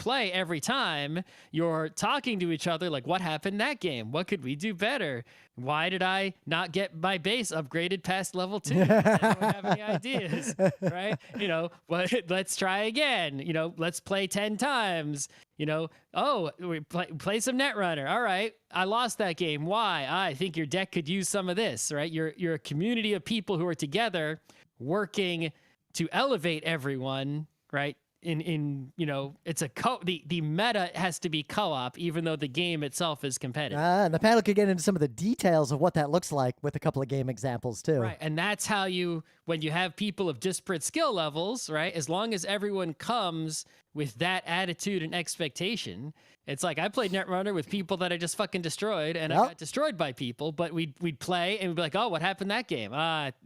play every time, you're talking to each other like, what happened that game? What could we do better? Why did I not get my base upgraded past level 2? Does anyone have any ideas? Right? Let's try again. Let's play 10 times. We play some Netrunner. All right, I lost that game. Why? I think your deck could use some of this, right? You're a community of people who are together working to elevate everyone, right? It's the meta has to be co-op, even though the game itself is competitive. And the panel could get into some of the details of what that looks like with a couple of game examples too. Right, and that's how when you have people of disparate skill levels, right? As long as everyone comes with that attitude and expectation, it's like I played Netrunner with people that I just fucking destroyed, and I got destroyed by people, but we'd play and we'd be like, oh, what happened that game?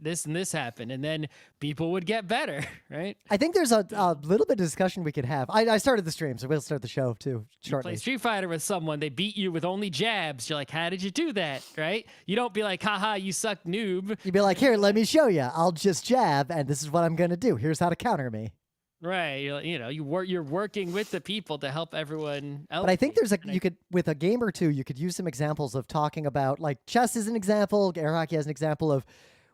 This and this happened, and then people would get better, right? I think there's a little bit of discussion we could have. I started the stream, so we'll start the show too shortly. You play Street Fighter with someone, they beat you with only jabs. You're like, how did you do that, right? You don't be like, haha, you suck, noob. You'd be like, here, let me show you. I'll just jab, and this is what I'm going to do. Here's how to counter me. Right, you're working with the people to help everyone elevate. But I think with a game or two, you could use some examples of talking about, like, chess is an example, air hockey as an example of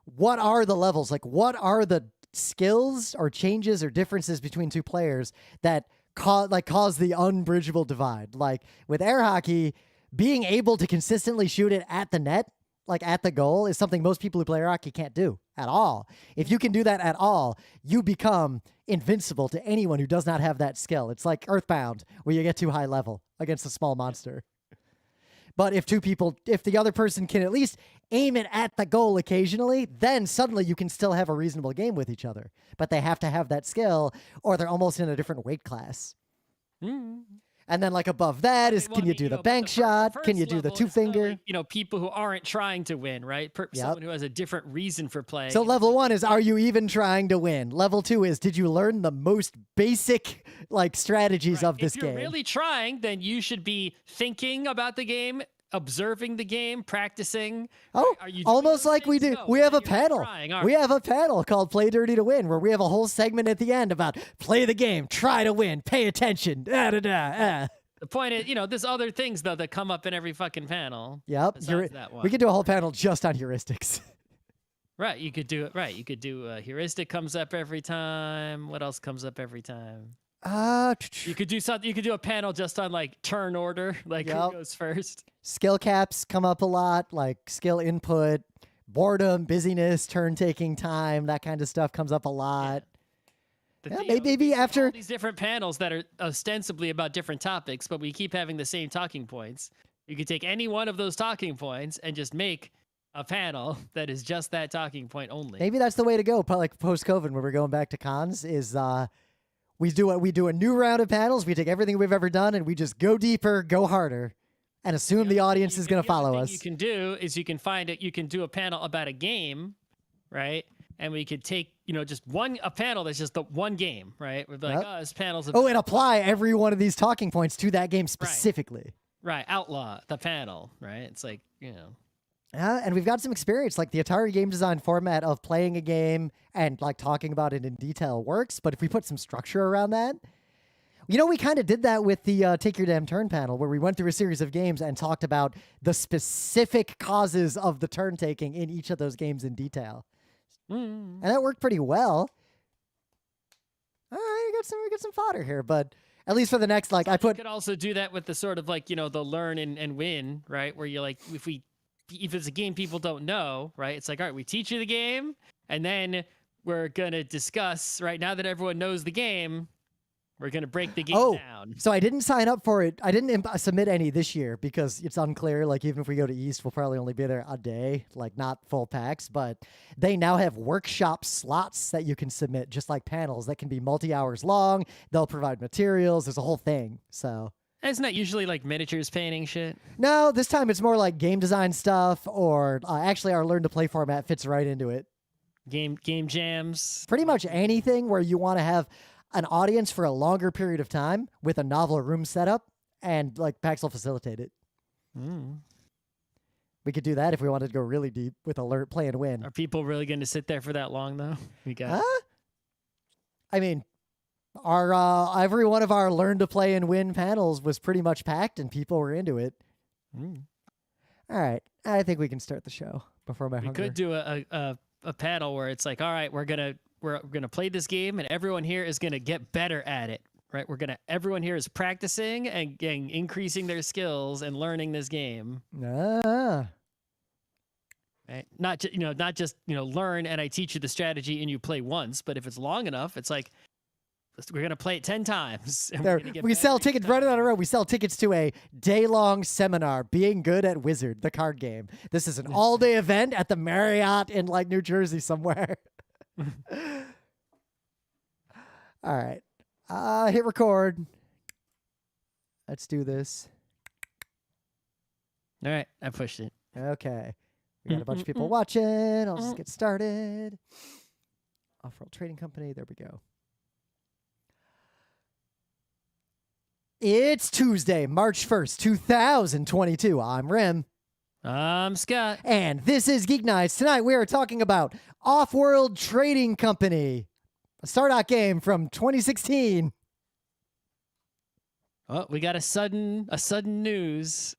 what are the levels, like what are the skills or changes or differences between two players that cause the unbridgeable divide. Like with air hockey, being able to consistently shoot it at the net, like at the goal, is something most people who play air hockey can't do at all. If you can do that at all, you become invincible to anyone who does not have that skill. It's like Earthbound, where you get too high level against a small monster. But if the other person can at least aim it at the goal occasionally, then suddenly you can still have a reasonable game with each other. But they have to have that skill, or they're almost in a different weight class. And then, like, above that can you do the bank shot? Can you do the two-finger? Like, people who aren't trying to win, right? Someone who has a different reason for playing. So level 1 is, are you even trying to win? Level 2 is, did you learn the most basic, like, strategies of this game? If you're really trying, then you should be thinking about the game, observing the game, practicing. Oh, almost like we do. No, we have a panel. We have a panel called Play Dirty to Win, where we have a whole segment at the end about play the game, try to win, pay attention. The point is, there's other things, though, that come up in every fucking panel. Yep. We could do a whole panel just on heuristics. Right. You could do it. Right. You could do heuristic comes up every time. What else comes up every time? You could do something. You could do a panel just on like turn order, like who goes first. Skill caps come up a lot, like skill input, boredom, busyness, turn taking time, that kind of stuff comes up a lot. Maybe after all these different panels that are ostensibly about different topics, but we keep having the same talking points. You could take any one of those talking points and just make a panel that is just that talking point only. Maybe that's the way to go. Like post-COVID, when we're going back to cons, is we do a new round of panels. We take everything we've ever done and we just go deeper, go harder, and assume the audience is going to follow us. You can do is you can do a panel about a game, right? And we could take, just a panel that's just the one game, right? We'd be like, this panel's about and apply every one of these talking points to that game specifically. Right. Outlaw the panel, right? It's like, and we've got some experience, like the Atari game design format of playing a game and like talking about it in detail works. But if we put some structure around that, we kind of did that with the Take Your Damn Turn panel, where we went through a series of games and talked about the specific causes of the turn taking in each of those games in detail. And that worked pretty well. All right, we got some fodder here, but at least for the next, like, You could also do that with the sort of like, the learn and win, right? Where you're like, if it's a game people don't know, right? It's like, all right, we teach you the game, and then we're gonna discuss, right? Now that everyone knows the game, we're gonna break the game down. So I didn't sign up for it. I didn't submit any this year because it's unclear. Like, even if we go to East, we'll probably only be there a day, like not full packs. But they now have workshop slots that you can submit, just like panels that can be multi-hours long. They'll provide materials. There's a whole thing. So. Isn't that usually like miniatures painting shit? No, this time it's more like game design stuff, or actually our Learn to Play format fits right into it. Game jams. Pretty much anything where you want to have an audience for a longer period of time with a novel room setup, and like PAX will facilitate it. We could do that if we wanted to go really deep with Alert, Play, and Win. Are people really going to sit there for that long, though? I mean, Our every one of our learn to play and win panels was pretty much packed, and people were into it. All right, I think we can start the show before my We hunger. could do a panel where it's like, all right, we're gonna play this game, and everyone here is gonna get better at it. Right, everyone here is practicing and increasing their skills and learning this game. Ah. Right? Not just learn and I teach you the strategy and you play once, but if it's long enough, it's like we're gonna play it 10 times. And we sell tickets running on a road. We sell tickets to a day-long seminar, Being Good at Wizard, the card game. This is an all-day event at the Marriott in like New Jersey somewhere. All right. Hit record. Let's do this. All right, I pushed it. Okay. We got a bunch of people watching. I'll just get started. Offworld Trading Company. There we go. It's Tuesday, March 1st, 2022. I'm Rim. I'm Scott. And this is Geek Nights. Tonight we are talking about Offworld Trading Company, a Stardock game from 2016. Oh, we got a sudden news.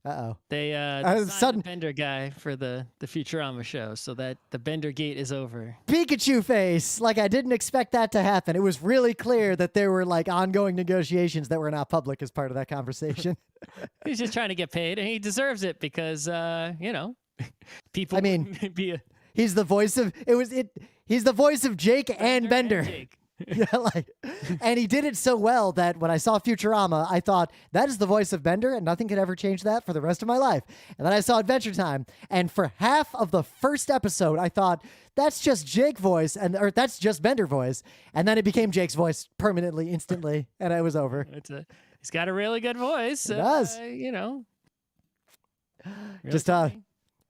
Uh-oh. They signed the Bender guy for the Futurama show, so that the Bender gate is over. Pikachu face! Like, I didn't expect that to happen. It was really clear that there were, like, ongoing negotiations that were not public as part of that conversation. He's just trying to get paid, and he deserves it because, people. I mean, he's the voice of He's the voice of Jake and Bender. Yeah, and he did it so well that when I saw Futurama, I thought that is the voice of Bender, and nothing could ever change that for the rest of my life. And then I saw Adventure Time, and for half of the first episode, I thought that's just Jake voice, or that's just Bender voice, and then it became Jake's voice permanently, instantly, and it was over. He's got a really good voice. He does. Really just funny.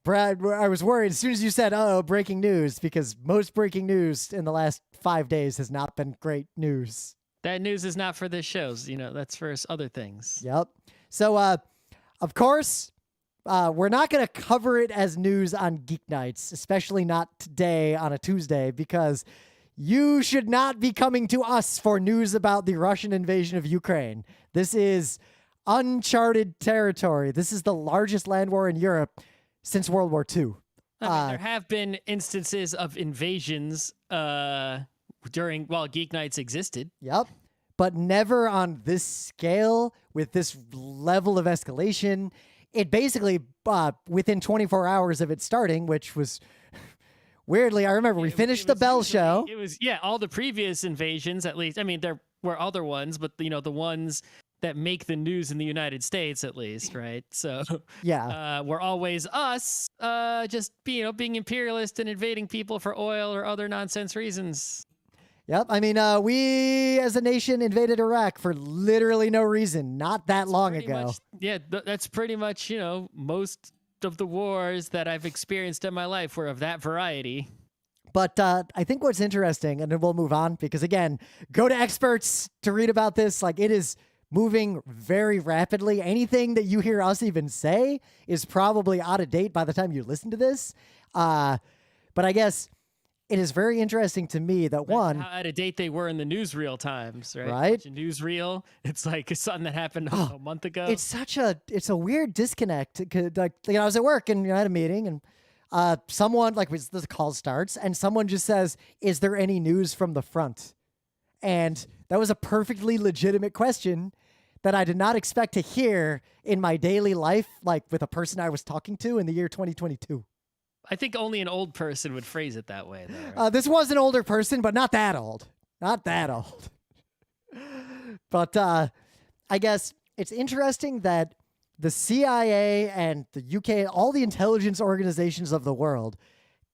Brad, I was worried as soon as you said, breaking news, because most breaking news in the last 5 days has not been great news. That news is not for this show. That's for other things. Yep. So, of course, we're not going to cover it as news on Geek Nights, especially not today on a Tuesday, because you should not be coming to us for news about the Russian invasion of Ukraine. This is uncharted territory. This is the largest land war in Europe since World War II. There have been instances of invasions while Geek Nights existed. Yep. But never on this scale, with this level of escalation. It basically, within 24 hours of it starting, which was weirdly, I remember we finished the Bell show. It was, all the previous invasions, at least. I mean, there were other ones, but, the ones that make the news in the United States, at least, right? So, yeah, we're always us, just being imperialist and invading people for oil or other nonsense reasons. Yep. I mean, we as a nation invaded Iraq for literally no reason, not that long ago. That's pretty much, most of the wars that I've experienced in my life were of that variety. But I think what's interesting, and then we'll move on, because again, go to experts to read about this. Like, it is moving very rapidly. Anything that you hear us even say is probably out of date by the time you listen to this. But I guess it is very interesting to me that how out of date they were in the newsreel times, right? Right. Newsreel. It's like something that happened a month ago. It's a weird disconnect. Like, I was at work and I had a meeting, and someone, the call starts and someone just says, "Is there any news from the front?" And that was a perfectly legitimate question that I did not expect to hear in my daily life, like with a person I was talking to in the year 2022. I think only an old person would phrase it that way, though. Right? This was an older person, but not that old. Not that old. But I guess it's interesting that the CIA and the UK, all the intelligence organizations of the world,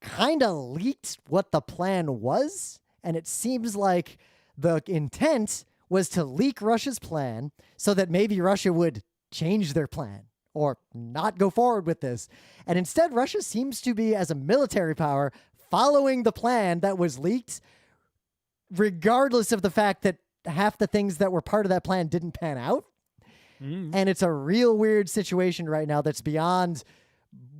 kind of leaked what the plan was. And it seems like the intent was to leak Russia's plan so that maybe Russia would change their plan or not go forward with this. And instead, Russia seems to be, as a military power, following the plan that was leaked, regardless of the fact that half the things that were part of that plan didn't pan out. And it's a real weird situation right now that's beyond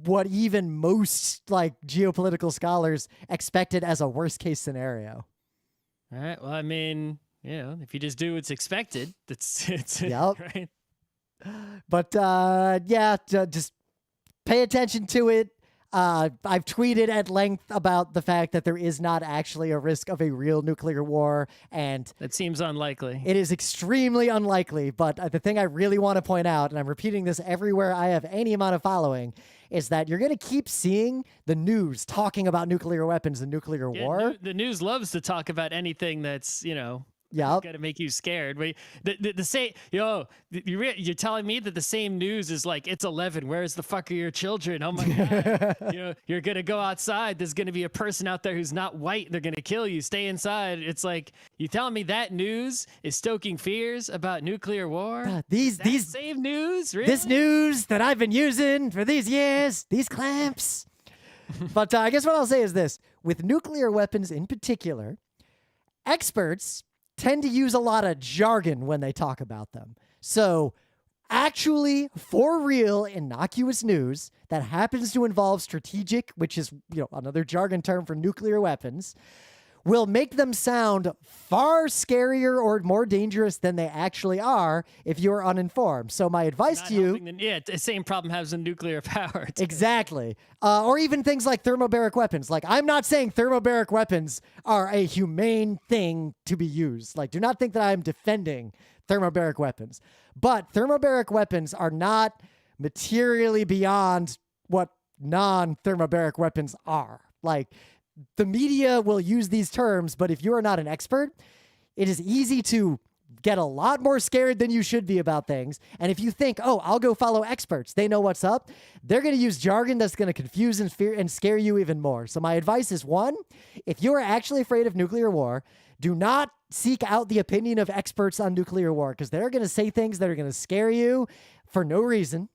what even most geopolitical scholars expected as a worst case scenario. All right. Well, I mean, if you just do what's expected, it's Yep. right. But just pay attention to it. I've tweeted at length about the fact that there is not actually a risk of a real nuclear war, and That seems unlikely. it is extremely unlikely. But the thing I really want to point out, and I'm repeating this everywhere I have any amount of following, is that you're going to keep seeing the news talking about nuclear weapons and nuclear war. The news loves to talk about anything that's, Yep. got to make you scared. Wait, the same, you're telling me that the same news is like, it's 11. Where's the fuck are your children? Oh my God. You're going to go outside. There's going to be a person out there who's not white. They're going to kill you. Stay inside. It's like, you telling me that news is stoking fears about nuclear war? These same news? Really? This news that I've been using for these years, these clamps. But I guess what I'll say is this. With nuclear weapons in particular, experts tend to use a lot of jargon when they talk about them. So actually, for real, innocuous news that happens to involve strategic, which is another jargon term for nuclear weapons, will make them sound far scarier or more dangerous than they actually are if you're uninformed. So my advice to you... the same problem has in nuclear power. Too. Exactly. Or even things like thermobaric weapons. Like, I'm not saying thermobaric weapons are a humane thing to be used. Like, do not think that I'm defending thermobaric weapons. But thermobaric weapons are not materially beyond what non-thermobaric weapons are. Like, the media will use these terms, but if you are not an expert, it is easy to get a lot more scared than you should be about things. And if you think, oh, I'll go follow experts, they know what's up, they're going to use jargon that's going to confuse and fear and scare you even more. So my advice is, one, if you are actually afraid of nuclear war, do not seek out the opinion of experts on nuclear war, because they're going to say things that are going to scare you for no reason.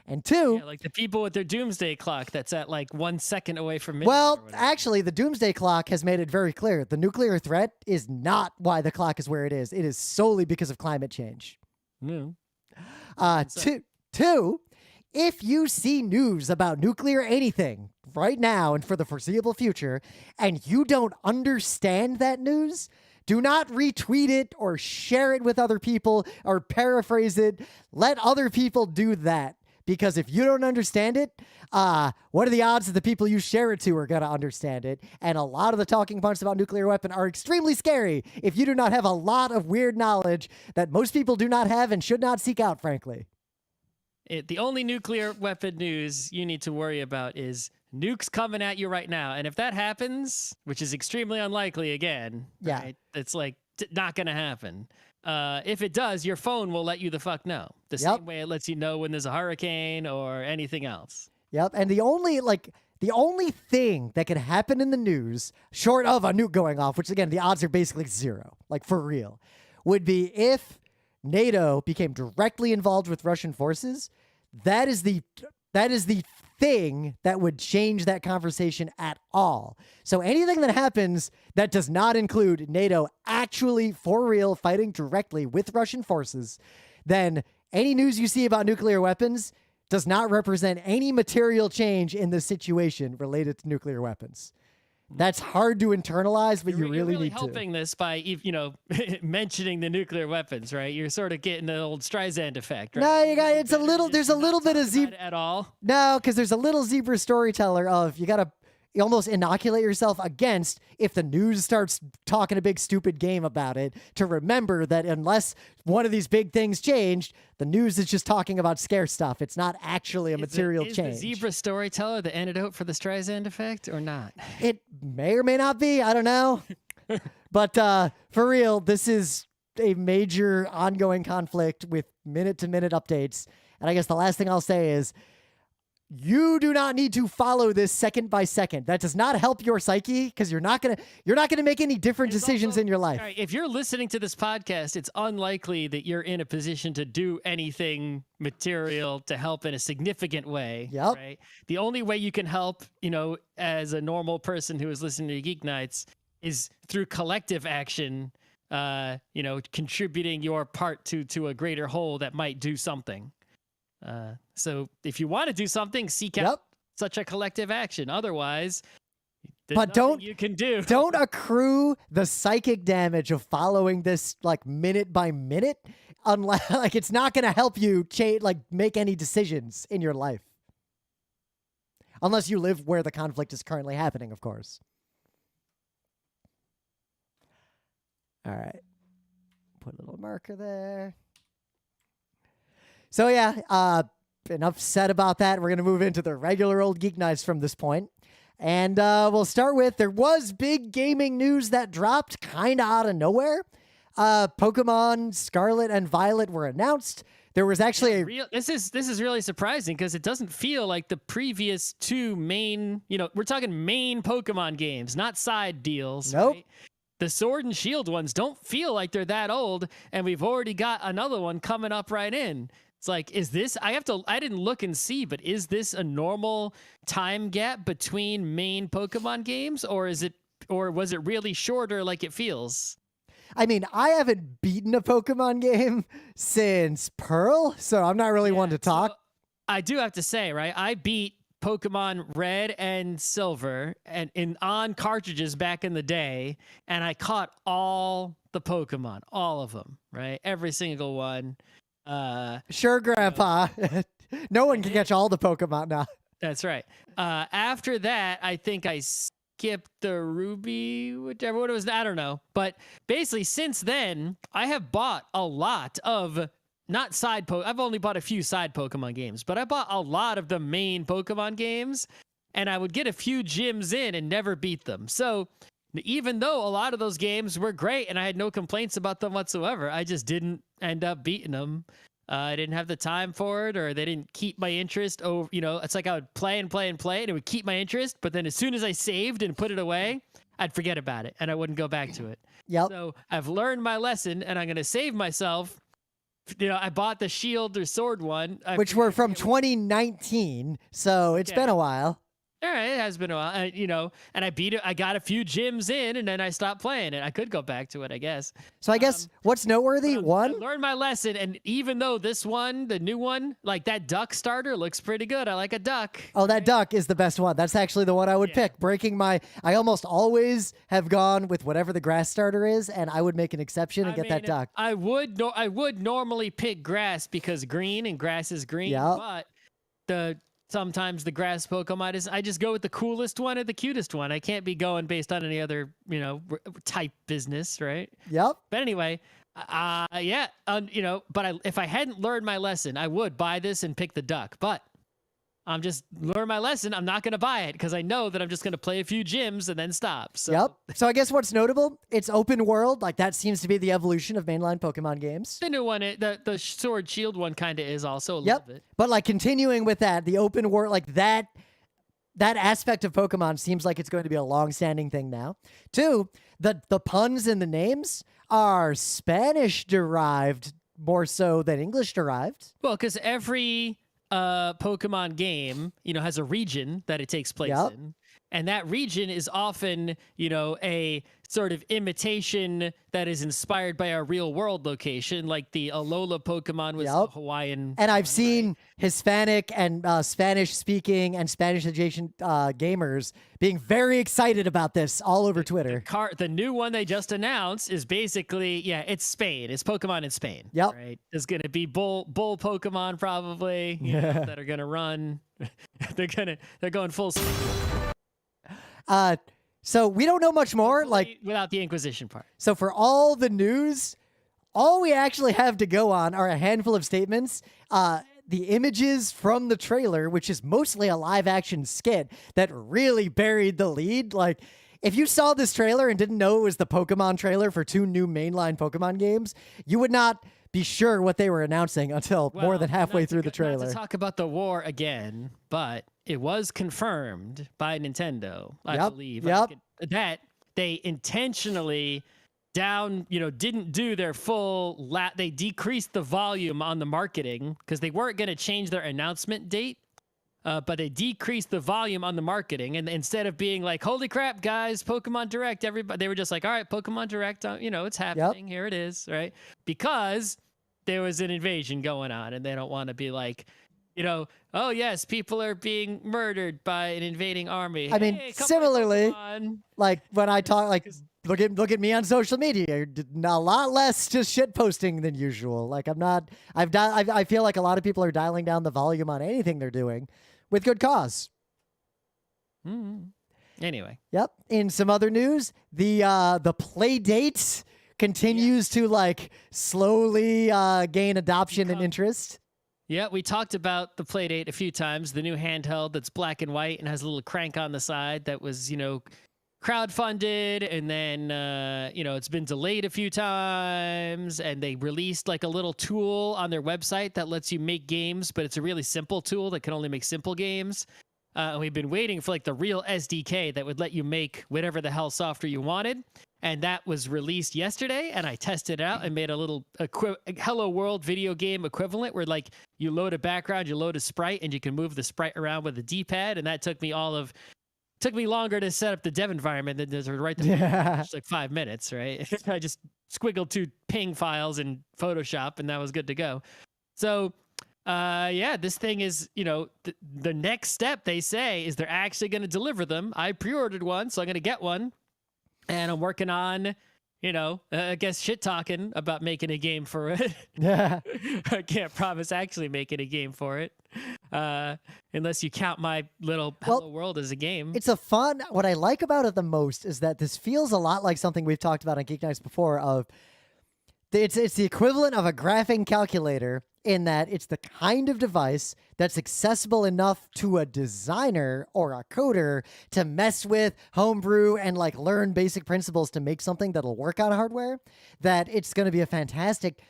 And two, like the people with their doomsday clock that's at like 1 second away from midnight. Well, actually, the doomsday clock has made it very clear. The nuclear threat is not why the clock is where it is. It is solely because of climate change. No. Two, if you see news about nuclear anything right now and for the foreseeable future, and you don't understand that news, do not retweet it or share it with other people or paraphrase it. Let other people do that. Because if you don't understand it, what are the odds that the people you share it to are going to understand it? And a lot of the talking points about nuclear weapon are extremely scary if you do not have a lot of weird knowledge that most people do not have and should not seek out, frankly. The only nuclear weapon news you need to worry about is nukes coming at you right now. And if that happens, which is extremely unlikely again, yeah, right, it's like not going to happen. If it does, your phone will let you the fuck know. The same way it lets you know when there's a hurricane or anything else. Yep. And the only thing that could happen in the news, short of a nuke going off, which again, the odds are basically zero, like for real, would be if NATO became directly involved with Russian forces. That is the thing that would change that conversation at all. So anything that happens that does not include NATO actually for real fighting directly with Russian forces, then any news you see about nuclear weapons does not represent any material change in the situation related to nuclear weapons. That's hard to internalize, but you really need to. You're helping this by, mentioning the nuclear weapons, right? You're sort of getting the old Streisand effect, right? No, you got there's a little bit of zebra at all. No, because there's a little zebra storyteller of you got to almost inoculate yourself against if the news starts talking a big stupid game about it, to remember that unless one of these big things changed, the news is just talking about scare stuff. It's not actually a material change. Is the zebra storyteller the antidote for the Streisand effect or not? It may or may not be. I don't know. But for real, this is a major ongoing conflict with minute-to-minute updates. And I guess the last thing I'll say is, you do not need to follow this second by second. That does not help your psyche, because you're not gonna make any different decisions in your life. Right, if you're listening to this podcast, it's unlikely that you're in a position to do anything material to help in a significant way. Yep. Right. The only way you can help, as a normal person who is listening to Geek Nights, is through collective action. Contributing your part to a greater whole that might do something. So if you want to do something, seek out such a collective action. Otherwise, There's but nothing you can do. don't accrue the psychic damage of following this like minute by minute, unless like it's not going to help you make any decisions in your life, unless you live where the conflict is currently happening, of course. All right, put a little marker there. So yeah, enough said about that. We're going to move into the regular old Geek Nights from this point. And we'll start with, there was big gaming news that dropped kind of out of nowhere. Pokemon Scarlet and Violet were announced. There was actually this is really surprising because it doesn't feel like the previous two main, we're talking main Pokemon games, not side deals. Nope. Right? The Sword and Shield ones don't feel like they're that old, and we've already got another one coming up right in. It's like, is this, I didn't look and see, but is this a normal time gap between main Pokemon games, or was it really shorter like it feels? I mean, I haven't beaten a Pokemon game since Pearl, so I'm not really one to talk. So I do have to say, right, I beat Pokemon Red and Silver on cartridges back in the day, and I caught all the Pokemon, all of them, right? Every single one. Sure, Grandpa. No one can catch all the Pokemon now. That's right. After that, I think I skipped the Ruby, whichever one it was. I don't know. But basically, since then, I have bought a lot of I've only bought a few side Pokemon games, but I bought a lot of the main Pokemon games, and I would get a few gyms in and never beat them. So even though a lot of those games were great and I had no complaints about them whatsoever, I just didn't end up beating them. I didn't have the time for it, or they didn't keep my interest. Oh, it's like I would play and play and play, and it would keep my interest. But then as soon as I saved and put it away, I'd forget about it, and I wouldn't go back to it. Yep. So I've learned my lesson, and I'm going to save myself. I bought the Shield or Sword one. Which were from 2019, so it's been a while. All right, it has been a while, and I beat it. I got a few gyms in, and then I stopped playing it. I could go back to it, I guess. So I guess what's noteworthy, I one, learned my lesson, and even though this one, the new one, like that duck starter looks pretty good. I like a duck. Oh, that duck is the best one. That's actually the one I would pick. I almost always have gone with whatever the grass starter is, and I would make an exception and get that duck. I would normally pick grass because green and grass is green, but sometimes the grass Pokemon I just go with the coolest one or the cutest one. I can't be going based on any other, type business, right? Yep. But anyway, but if I hadn't learned my lesson, I would buy this and pick the duck. But I'm just learn my lesson. I'm not going to buy it because I know that I'm just going to play a few gyms and then stop. So. Yep. So I guess what's notable, it's open world. Like that seems to be the evolution of mainline Pokemon games. The new one, the Sword Shield one kind of is also a little bit. But like continuing with that, the open world, like that aspect of Pokemon seems like it's going to be a long-standing thing now. Two, the puns in the names are Spanish derived more so than English derived. Well, because every Pokemon game, has a region that it takes place in. And that region is often, a sort of imitation that is inspired by a real world location, like the Alola Pokemon was Hawaiian. And I've seen Hispanic and Spanish speaking and Spanish adjacent gamers being very excited about this all over Twitter. The new one they just announced is basically, it's Spain. It's Pokemon in Spain. Yep. Right. There's going to be bull Pokemon probably that are going to run. They're going full speed. So we don't know much more, like without the Inquisition part. So for all the news, all we actually have to go on are a handful of statements. The images from the trailer, which is mostly a live action skit that really buried the lead. Like if you saw this trailer and didn't know it was the Pokemon trailer for two new mainline Pokemon games, you would not be sure what they were announcing until more than halfway through the trailer. Not to talk about the war again, but it was confirmed by Nintendo, I believe, that they intentionally didn't do their full they decreased the volume on the marketing because they weren't going to change their announcement date. But they decreased the volume on the marketing, and instead of being like, "Holy crap, guys, Pokemon Direct!" Everybody, they were just like, "All right, Pokemon Direct, it's happening. Here it is, right?" Because there was an invasion going on, and they don't want to be like, oh yes, people are being murdered by an invading army. I mean, Hey, come play similarly, Pokemon. like when I talk, like look at me on social media, a lot less just shit posting than usual. Like I feel like a lot of people are dialing down the volume on anything they're doing, with good cause. Anyway, Yep. In some other news, the Playdate continues to like slowly gain adoption and interest. Yeah, we talked about the Playdate a few times, the new handheld that's black and white and has a little crank on the side that was, crowdfunded, and then, it's been delayed a few times, and they released like a little tool on their website that lets you make games, but it's a really simple tool that can only make simple games. And we've been waiting for like the real SDK that would let you make whatever the hell software you wanted. And that was released yesterday, and I tested it out and made a little Hello World video game equivalent where like you load a background, you load a sprite, and you can move the sprite around with a D-pad. And that took me longer to set up the dev environment than to write the just like 5 minutes, right? I just squiggled 2 ping files in Photoshop, and that was good to go. So this thing is, the next step, they say, is they're actually going to deliver them. I pre-ordered one, so I'm going to get one. And I'm working on, I guess shit talking about making a game for it. Yeah. I can't promise actually making a game for it. Unless you count my little Hello World as a game. It's what I like about it the most is that this feels a lot like something we've talked about on Geek Nights before it's the equivalent of a graphing calculator in that it's the kind of device that's accessible enough to a designer or a coder to mess with, homebrew, and like learn basic principles to make something that'll work on hardware, that it's going to be a fantastic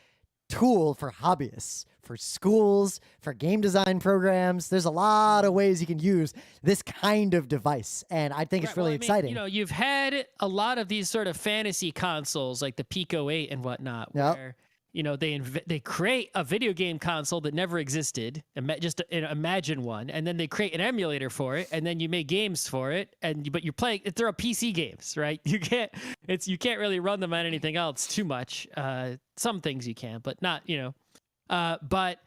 tool for hobbyists, for schools, for game design programs. There's a lot of ways you can use this kind of device, and I think it's really exciting. You've had a lot of these sort of fantasy consoles like the Pico 8 and whatnot, where they create a video game console that never existed, just imagine one, and then they create an emulator for it, and then you make games for it, but you're playing. They're PC games, right? You can't really run them on anything else too much. Some things you can, but not. But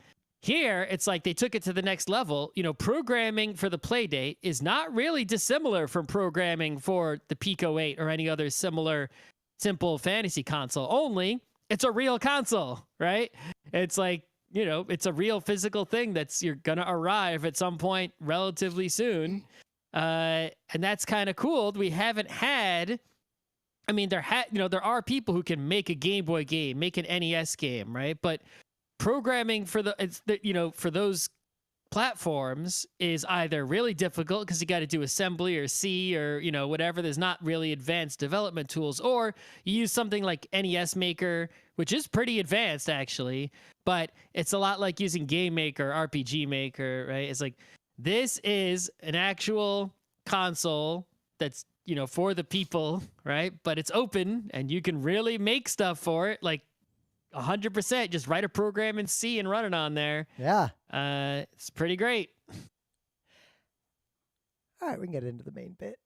here it's like they took it to the next level. Programming for the Playdate is not really dissimilar from programming for the Pico 8 or any other similar simple fantasy console. Only it's a real console, right? It's like, it's a real physical thing you're going to arrive at some point relatively soon. And that's kind of cool. We haven't had, there are people who can make a Game Boy game, make an NES game, right? But programming for for those platforms is either really difficult because you got to do assembly or C or whatever. There's not really advanced development tools, or you use something like NES Maker, which is pretty advanced actually, but it's a lot like using Game Maker, RPG Maker, right? It's like this is an actual console that's for the people, right? But it's open and you can really make stuff for it, like 100%. Just write a program in C and run it on there. Yeah. It's pretty great. All right, we can get into the main bit.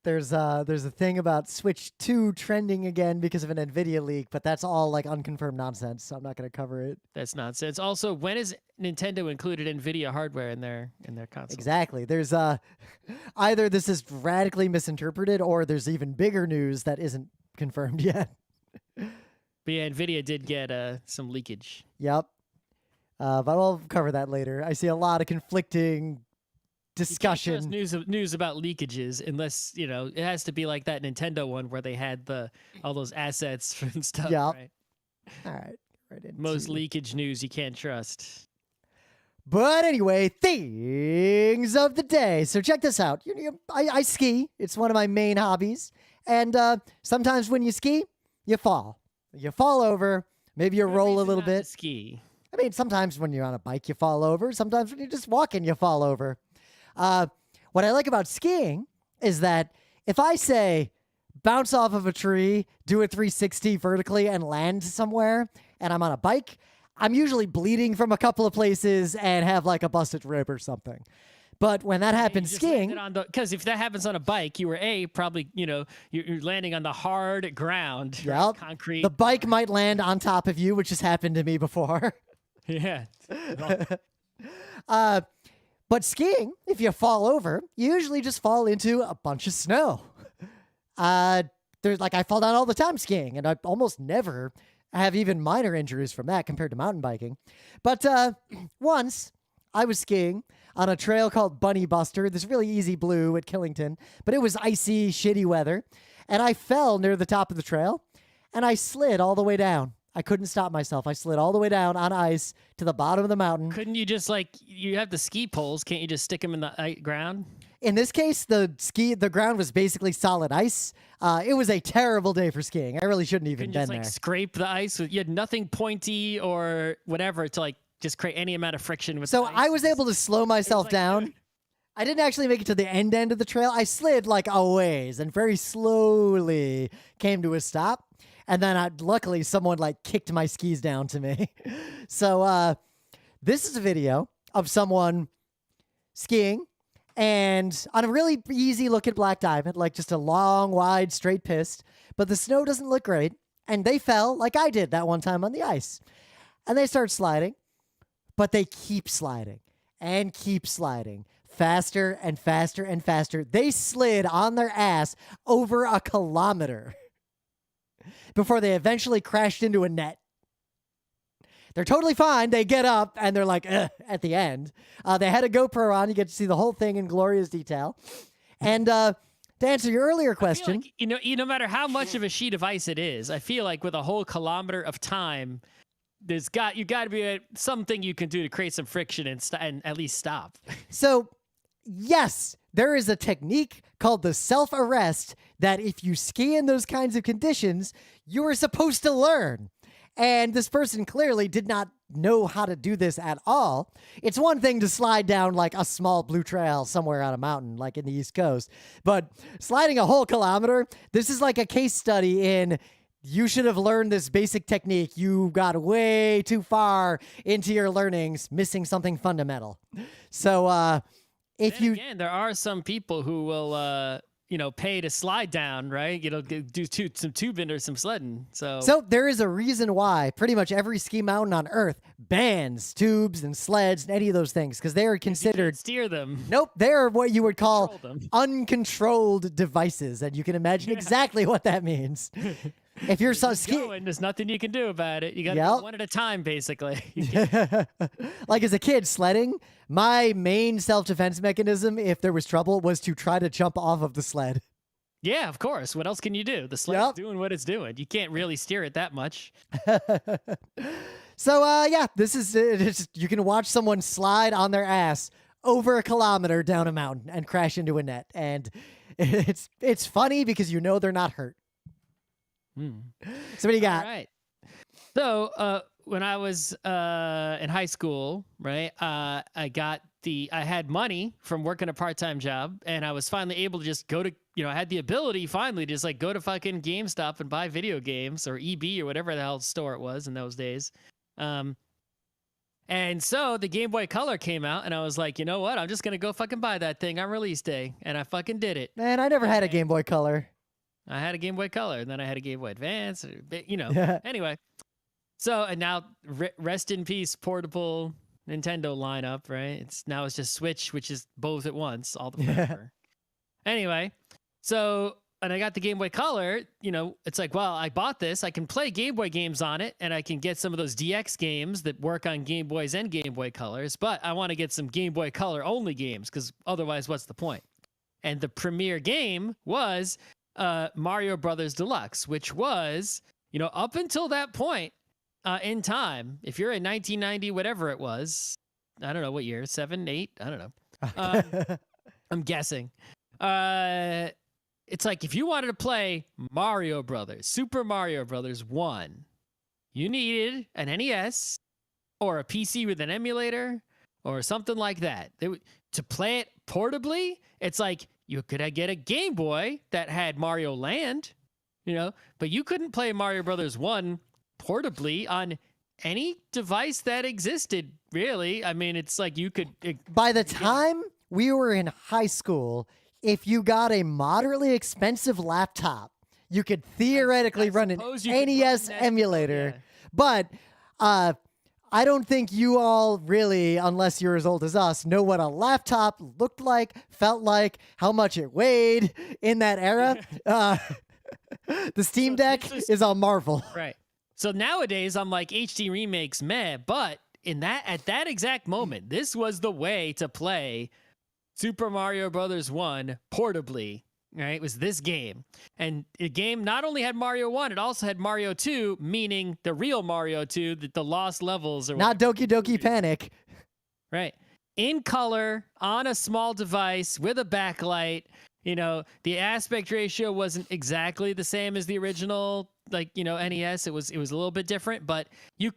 There's a thing about Switch 2 trending again because of an NVIDIA leak, but that's all like unconfirmed nonsense, so I'm not going to cover it. That's nonsense. Also, when has Nintendo included NVIDIA hardware in their console? Exactly. There's either this is radically misinterpreted or there's even bigger news that isn't confirmed yet. But yeah, NVIDIA did get some leakage. Yep. But we'll cover that later. I see a lot of conflicting discussion. News about leakages, unless it has to be like that Nintendo one where they had all those assets and stuff. Yeah. Right? All right. Most leakage news you can't trust. But anyway, things of the day. So check this out. I ski. It's one of my main hobbies. And sometimes when you ski, you fall. You fall over. Maybe you roll a little bit. Ski. Sometimes when you're on a bike, you fall over. Sometimes when you're just walking, you fall over. What I like about skiing is that if I say bounce off of a tree, do a 360 vertically and land somewhere, and I'm on a bike, I'm usually bleeding from a couple of places and have like a busted rib or something. But when that happens skiing, because if that happens on a bike, you were probably you're landing on the hard ground, yep. Concrete. The bike might land on top of you, which has happened to me before. Yeah. But skiing, if you fall over, you usually just fall into a bunch of snow. There's like I fall down all the time skiing, and I almost never have even minor injuries from that compared to mountain biking. But once I was skiing on a trail called Bunny Buster, this really easy blue at Killington, but it was icy, shitty weather, and I fell near the top of the trail, and I slid all the way down. I couldn't stop myself. I slid all the way down on ice to the bottom of the mountain. Couldn't you just you have the ski poles? Can't you just stick them in the ground? In this case, the ground was basically solid ice. It was a terrible day for skiing. I really shouldn't even been there. Just scrape the ice. You had nothing pointy or whatever to just create any amount of friction with. So the ice. I was able to slow myself down. I didn't actually make it to the end of the trail. I slid a ways and very slowly came to a stop. And then luckily someone kicked my skis down to me. So this is a video of someone skiing and on a really easy looking black diamond, just a long, wide, straight piste. But the snow doesn't look great. And they fell like I did that one time on the ice. And they start sliding, but they keep sliding and keep sliding. Faster and faster and faster. They slid on their ass over a kilometer before they eventually crashed into a net. They're totally fine. They get up and they're like, ugh, at the end. They had a GoPro on. You get to see the whole thing in glorious detail. And to answer your earlier question, no matter how much of a sheet of ice it is, I feel like with a whole kilometer of time, you got to be something you can do to create some friction and at least stop. So, yes, there is a technique called the self-arrest that if you ski in those kinds of conditions, you are supposed to learn. And this person clearly did not know how to do this at all. It's one thing to slide down a small blue trail somewhere on a mountain, in the East Coast. But sliding a whole kilometer, this is like a case study in you should have learned this basic technique. You got way too far into your learnings, missing something fundamental. So, again, there are some people who will, pay to slide down, right? Do some tubing or some sledding. So there is a reason why pretty much every ski mountain on Earth bans tubes and sleds and any of those things because they are considered steer them. Nope, they are what you would call uncontrolled devices, and you can imagine exactly what that means. If you're skiing, there's nothing you can do about it. You got to go one at a time, basically. As a kid sledding, my main self-defense mechanism, if there was trouble, was to try to jump off of the sled. Yeah, of course. What else can you do? The sled's doing what it's doing. You can't really steer it that much. So, this is you can watch someone slide on their ass over a kilometer down a mountain and crash into a net, and it's funny because they're not hurt. So what do you got? All right. So when I was in high school, right, I had money from working a part-time job, and I was finally able to just go to, I had the ability finally to just go to fucking GameStop and buy video games or EB or whatever the hell store it was in those days. And so the Game Boy Color came out, and I was like, you know what? I'm just going to go fucking buy that thing on release day. And I fucking did it. Man, I never had a Game Boy Color. I had a Game Boy Color, and then I had a Game Boy Advance, Anyway. So, and now rest in peace, portable Nintendo lineup, right? Now it's just Switch, which is both at once, all the forever. Anyway, so, and I got the Game Boy Color, it's like, well, I bought this, I can play Game Boy games on it, and I can get some of those DX games that work on Game Boys and Game Boy Colors, but I want to get some Game Boy Color only games, because otherwise, what's the point? And the premier game was Mario Brothers Deluxe, which was, up until that point in time, if you're in 1990, whatever it was, I don't know what year, 7, 8, I don't know. I'm guessing. It's like if you wanted to play Mario Brothers, Super Mario Brothers 1, you needed an NES or a PC with an emulator or something like that. To play it portably, it's like you could get a Game Boy that had Mario Land, but you couldn't play Mario Brothers 1 portably on any device that existed, really. I mean, it's like you could... By the time we were in high school, if you got a moderately expensive laptop, you could theoretically run an NES emulator. Yeah. But I don't think you all really, unless you're as old as us, know what a laptop looked like, felt like, how much it weighed in that era. The Steam Deck is a marvel. Right. So nowadays, I'm like, HD remakes, meh. But at that exact moment, this was the way to play Super Mario Brothers 1 portably. Right, it was this game, and the game not only had Mario 1, it also had Mario 2, meaning the real Mario 2, the lost levels, or not whatever. Doki Doki Panic. Right, in color on a small device with a backlight. You know, the aspect ratio wasn't exactly the same as the original, like, you know, NES. It was a little bit different, but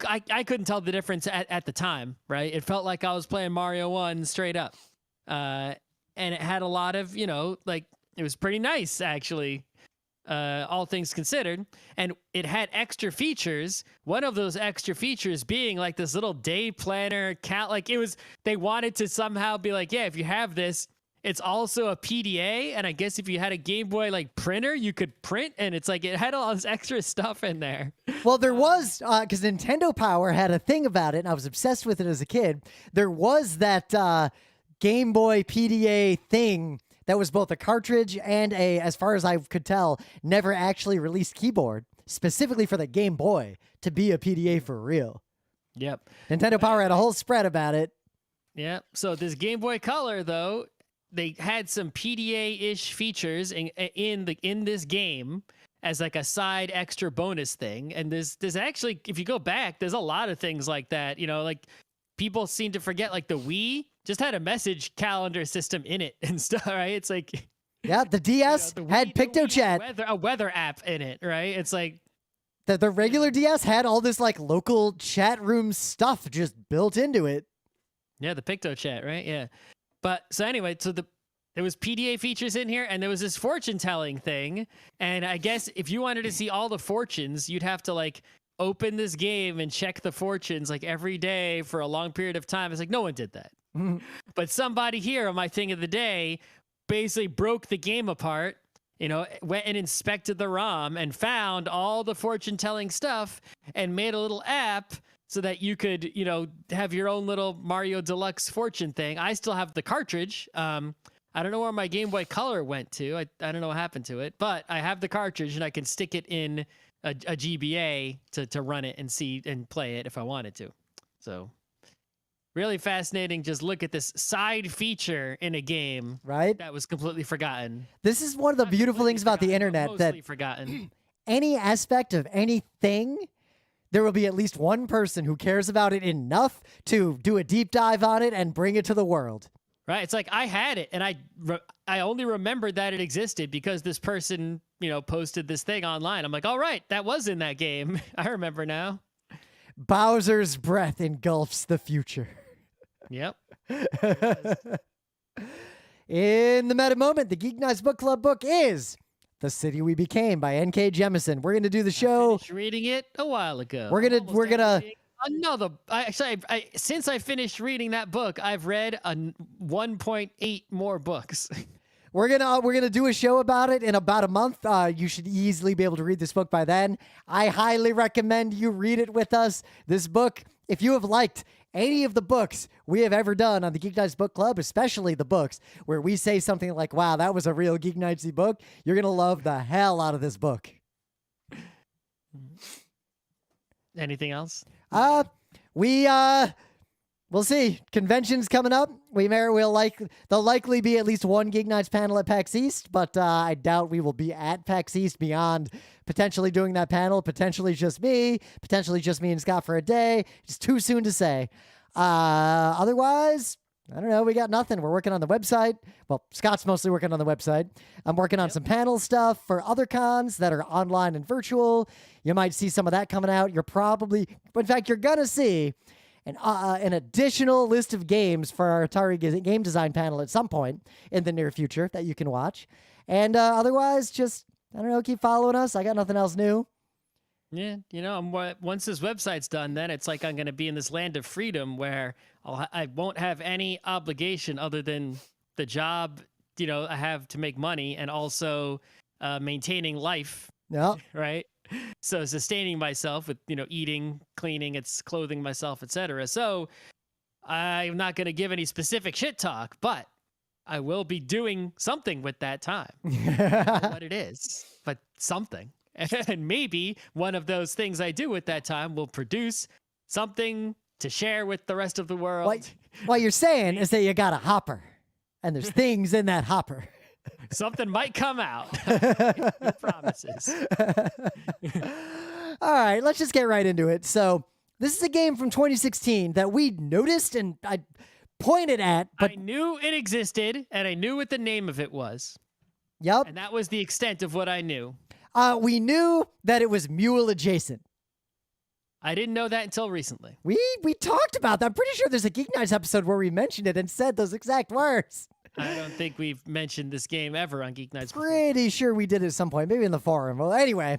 I couldn't tell the difference at the time. Right, it felt like I was playing Mario 1 straight up, and it had a lot of, you know, like. It was pretty nice, actually, all things considered. And it had extra features. One of those extra features being like this little day planner count. Like they wanted to somehow be like, yeah, if you have this, it's also a PDA. And I guess if you had a Game Boy like printer, you could print. And it's like it had all this extra stuff in there. Well, there was, because Nintendo Power had a thing about it, and I was obsessed with it as a kid. There was that Game Boy PDA thing that was both a cartridge and as far as I could tell, never actually released keyboard, specifically for the Game Boy, to be a PDA for real. Yep. Nintendo Power had a whole spread about it. Yep. So this Game Boy Color, though, they had some PDA-ish features in this game as like a side extra bonus thing. And there's actually, if you go back, there's a lot of things like that. You know, like people seem to forget, like the Wii just had a message calendar system in it and stuff, right? It's like, yeah, the DS had PictoChat, a weather app in it, right? It's like the regular DS had all this like local chat room stuff just built into it. Yeah, the PictoChat, right? Yeah. But so anyway, so there was PDA features in here, and there was this fortune telling thing. And I guess if you wanted to see all the fortunes, you'd have to like open this game and check the fortunes like every day for a long period of time. It's like no one did that. But somebody here on my thing of the day basically broke the game apart, you know, went and inspected the ROM and found all the fortune telling stuff and made a little app so that you could, you know, have your own little Mario Deluxe fortune thing. I still have the cartridge. I don't know where my Game Boy Color went to. I don't know what happened to it, but I have the cartridge and I can stick it in a GBA to run it and see and play it if I wanted to. So really fascinating. Just look at this side feature in a game, right? That was completely forgotten. This is one of the beautiful things about the internet, that forgotten. Any aspect of anything, there will be at least one person who cares about it enough to do a deep dive on it and bring it to the world. Right. It's like I had it and I only remembered that it existed because this person, you know, posted this thing online. I'm like, all right, that was in that game. I remember now. Bowser's breath engulfs the future. Yep. In the meta moment, the GeekNights Book Club book is The City We Became by N.K. Jemisin. We're going to do the show. I finished reading it a while ago. We're gonna another. Since I finished reading that book, I've read 1.8 more books. We're gonna do a show about it in about a month. You should easily be able to read this book by then. I highly recommend you read it with us. This book, if you have liked any of the books we have ever done on the GeekNights Book Club, especially the books where we say something like, wow, that was a real GeekNightsy book, you're going to love the hell out of this book. Anything else? We'll see. Convention's coming up. There'll likely be at least one GeekNights panel at PAX East, but I doubt we will be at PAX East beyond potentially doing that panel. Potentially just me and Scott for a day. It's too soon to say. Otherwise, I don't know. We got nothing. We're working on the website. Well, Scott's mostly working on the website. I'm working on some panel stuff for other cons that are online and virtual. You might see some of that coming out. You're going to see an additional list of games for our Atari game design panel at some point in the near future that you can watch. And otherwise, just, I don't know, keep following us. I got nothing else new. Yeah, you know, once this website's done, then it's like I'm going to be in this land of freedom where I won't have any obligation other than the job, you know, I have to make money and also maintaining life. Yeah. Right? So sustaining myself with, eating, cleaning, it's clothing myself, etc. So I'm not going to give any specific shit talk, but I will be doing something with that time. I don't know what it is, but something. And maybe one of those things I do with that time will produce something to share with the rest of the world. What you're saying is that you got a hopper, and there's things in that hopper. Something might come out. No promises. All right, let's just get right into it. So this is a game from 2016 that we noticed and I pointed at, but I knew it existed, and I knew what the name of it was. Yep. And that was the extent of what I knew. We knew that it was M.U.L.E adjacent. I didn't know that until recently. We talked about that. I'm pretty sure there's a Geek Nights episode where we mentioned it and said those exact words. I don't think we've mentioned this game ever on Geek Nights before. Pretty sure we did at some point, maybe in the forum. Well, anyway,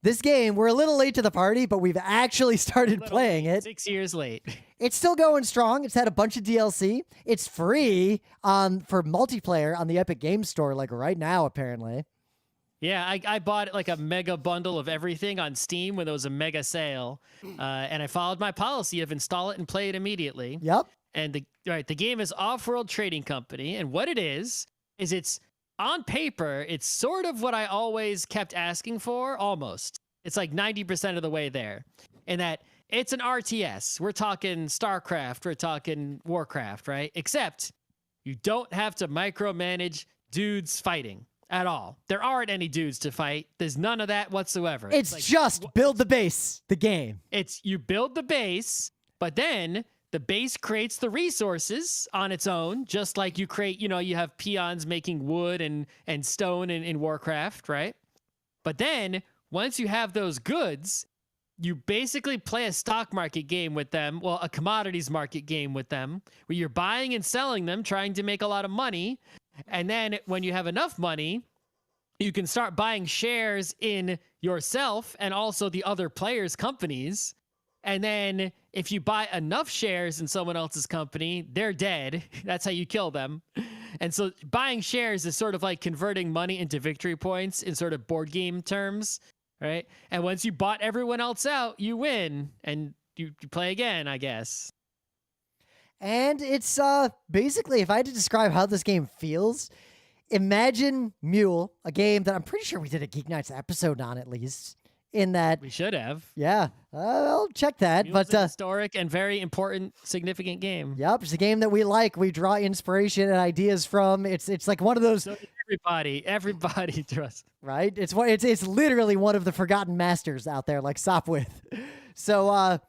this game, we're a little late to the party, but we've actually started playing it. 6 years late. It's still going strong. It's had a bunch of DLC. It's free for multiplayer on the Epic Games Store, like right now, apparently. Yeah, I bought like a mega bundle of everything on Steam when there was a mega sale, and I followed my policy of install it and play it immediately. Yep. And the game is Offworld Trading Company, and what it is it's on paper, it's sort of what I always kept asking for, almost. It's like 90% of the way there, in that it's an RTS. We're talking StarCraft, we're talking Warcraft, right? Except you don't have to micromanage dudes fighting at all. There aren't any dudes to fight. There's none of that whatsoever. It's like, just build the base, the game. It's you build the base, but then the base creates the resources on its own, just like you create, you have peons making wood and stone in Warcraft, right? But then once you have those goods, you basically play a stock market game with them, well, a commodities market game with them, where you're buying and selling them, trying to make a lot of money. And then when you have enough money, you can start buying shares in yourself and also the other players' companies. And then if you buy enough shares in someone else's company, they're dead. That's how you kill them. And so buying shares is sort of like converting money into victory points in sort of board game terms, right? And once you bought everyone else out, you win and you play again, I guess. And it's basically, if I had to describe how this game feels, imagine M.U.L.E, a game that I'm pretty sure we did a Geek Nights episode on, at least. In that we should have. Yeah, I'll check that. M.U.L.E's but an historic and very important, significant game. Yep, it's a game that we like. We draw inspiration and ideas from. It's like one of those. So everybody trusts. Right. It's literally one of the forgotten masters out there, like Sopwith. So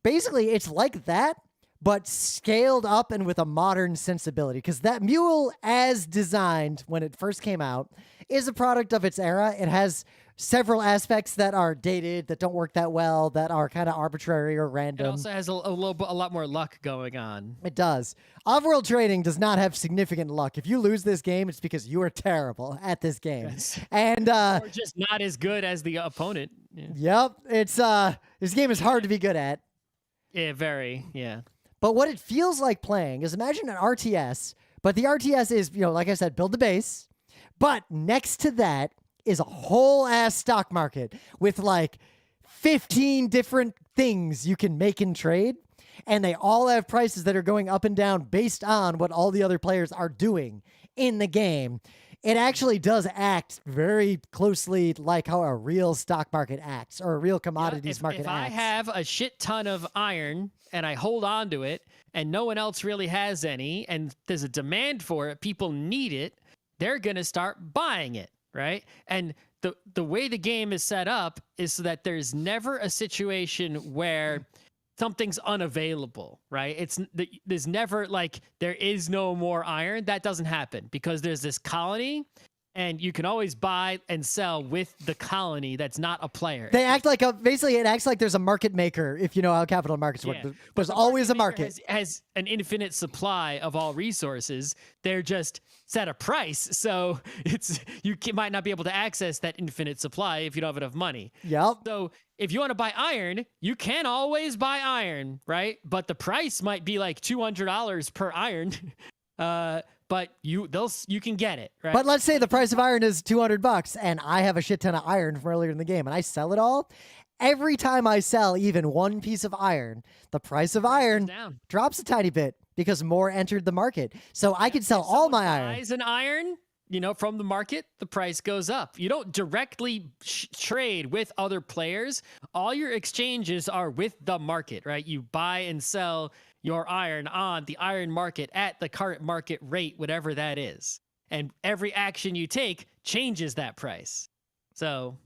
basically, it's like that, but scaled up and with a modern sensibility. Because that M.U.L.E, as designed when it first came out, is a product of its era. It has several aspects that are dated, that don't work that well, that are kind of arbitrary or random. It also has a lot more luck going on. It does. Offworld Trading does not have significant luck. If you lose this game, it's because you are terrible at this game. Yes. And or just not as good as the opponent. Yeah. Yep. It's this game is hard to be good at. Yeah, very. Yeah. But what it feels like playing is, imagine an RTS, but the RTS is, like I said, build the base. But next to that is a whole ass stock market with like 15 different things you can make and trade. And they all have prices that are going up and down based on what all the other players are doing in the game. It actually does act very closely like how a real stock market acts, or a real commodities market if acts. I have a shit ton of iron and I hold on to it and no one else really has any, and there's a demand for it, people need it, they're going to start buying it, right? And the way the game is set up is so that there's never a situation where something's unavailable, right? There's never like there is no more iron. That doesn't happen because there's this colony, and you can always buy and sell with the colony that's not a player. They act like basically it acts like there's a market maker, if you know how capital markets work. There's always a market. Has an infinite supply of all resources. They're just set a price, so you might not be able to access that infinite supply if you don't have enough money. Yep. So if you want to buy iron, you can always buy iron, right? But the price might be like $200 per iron. But but you can get it, right? But let's say the price of iron is $200 and I have a shit ton of iron from earlier in the game and I sell it all. Every time I sell even one piece of iron, the price of iron drops a tiny bit because more entered the market. So I could sell all my iron. Buys an iron, from the market, the price goes up. You don't directly trade with other players. All your exchanges are with the market, right? You buy and sell your iron on the iron market at the current market rate, whatever that is. And every action you take changes that price. So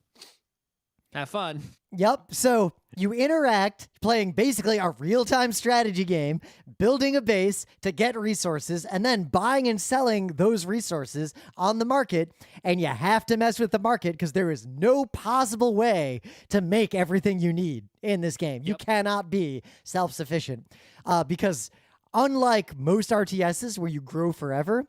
have fun. Yep. So you interact playing basically a real-time strategy game, building a base to get resources, and then buying and selling those resources on the market. And you have to mess with the market because there is no possible way to make everything you need in this game. You cannot be self-sufficient because unlike most RTSs where you grow forever,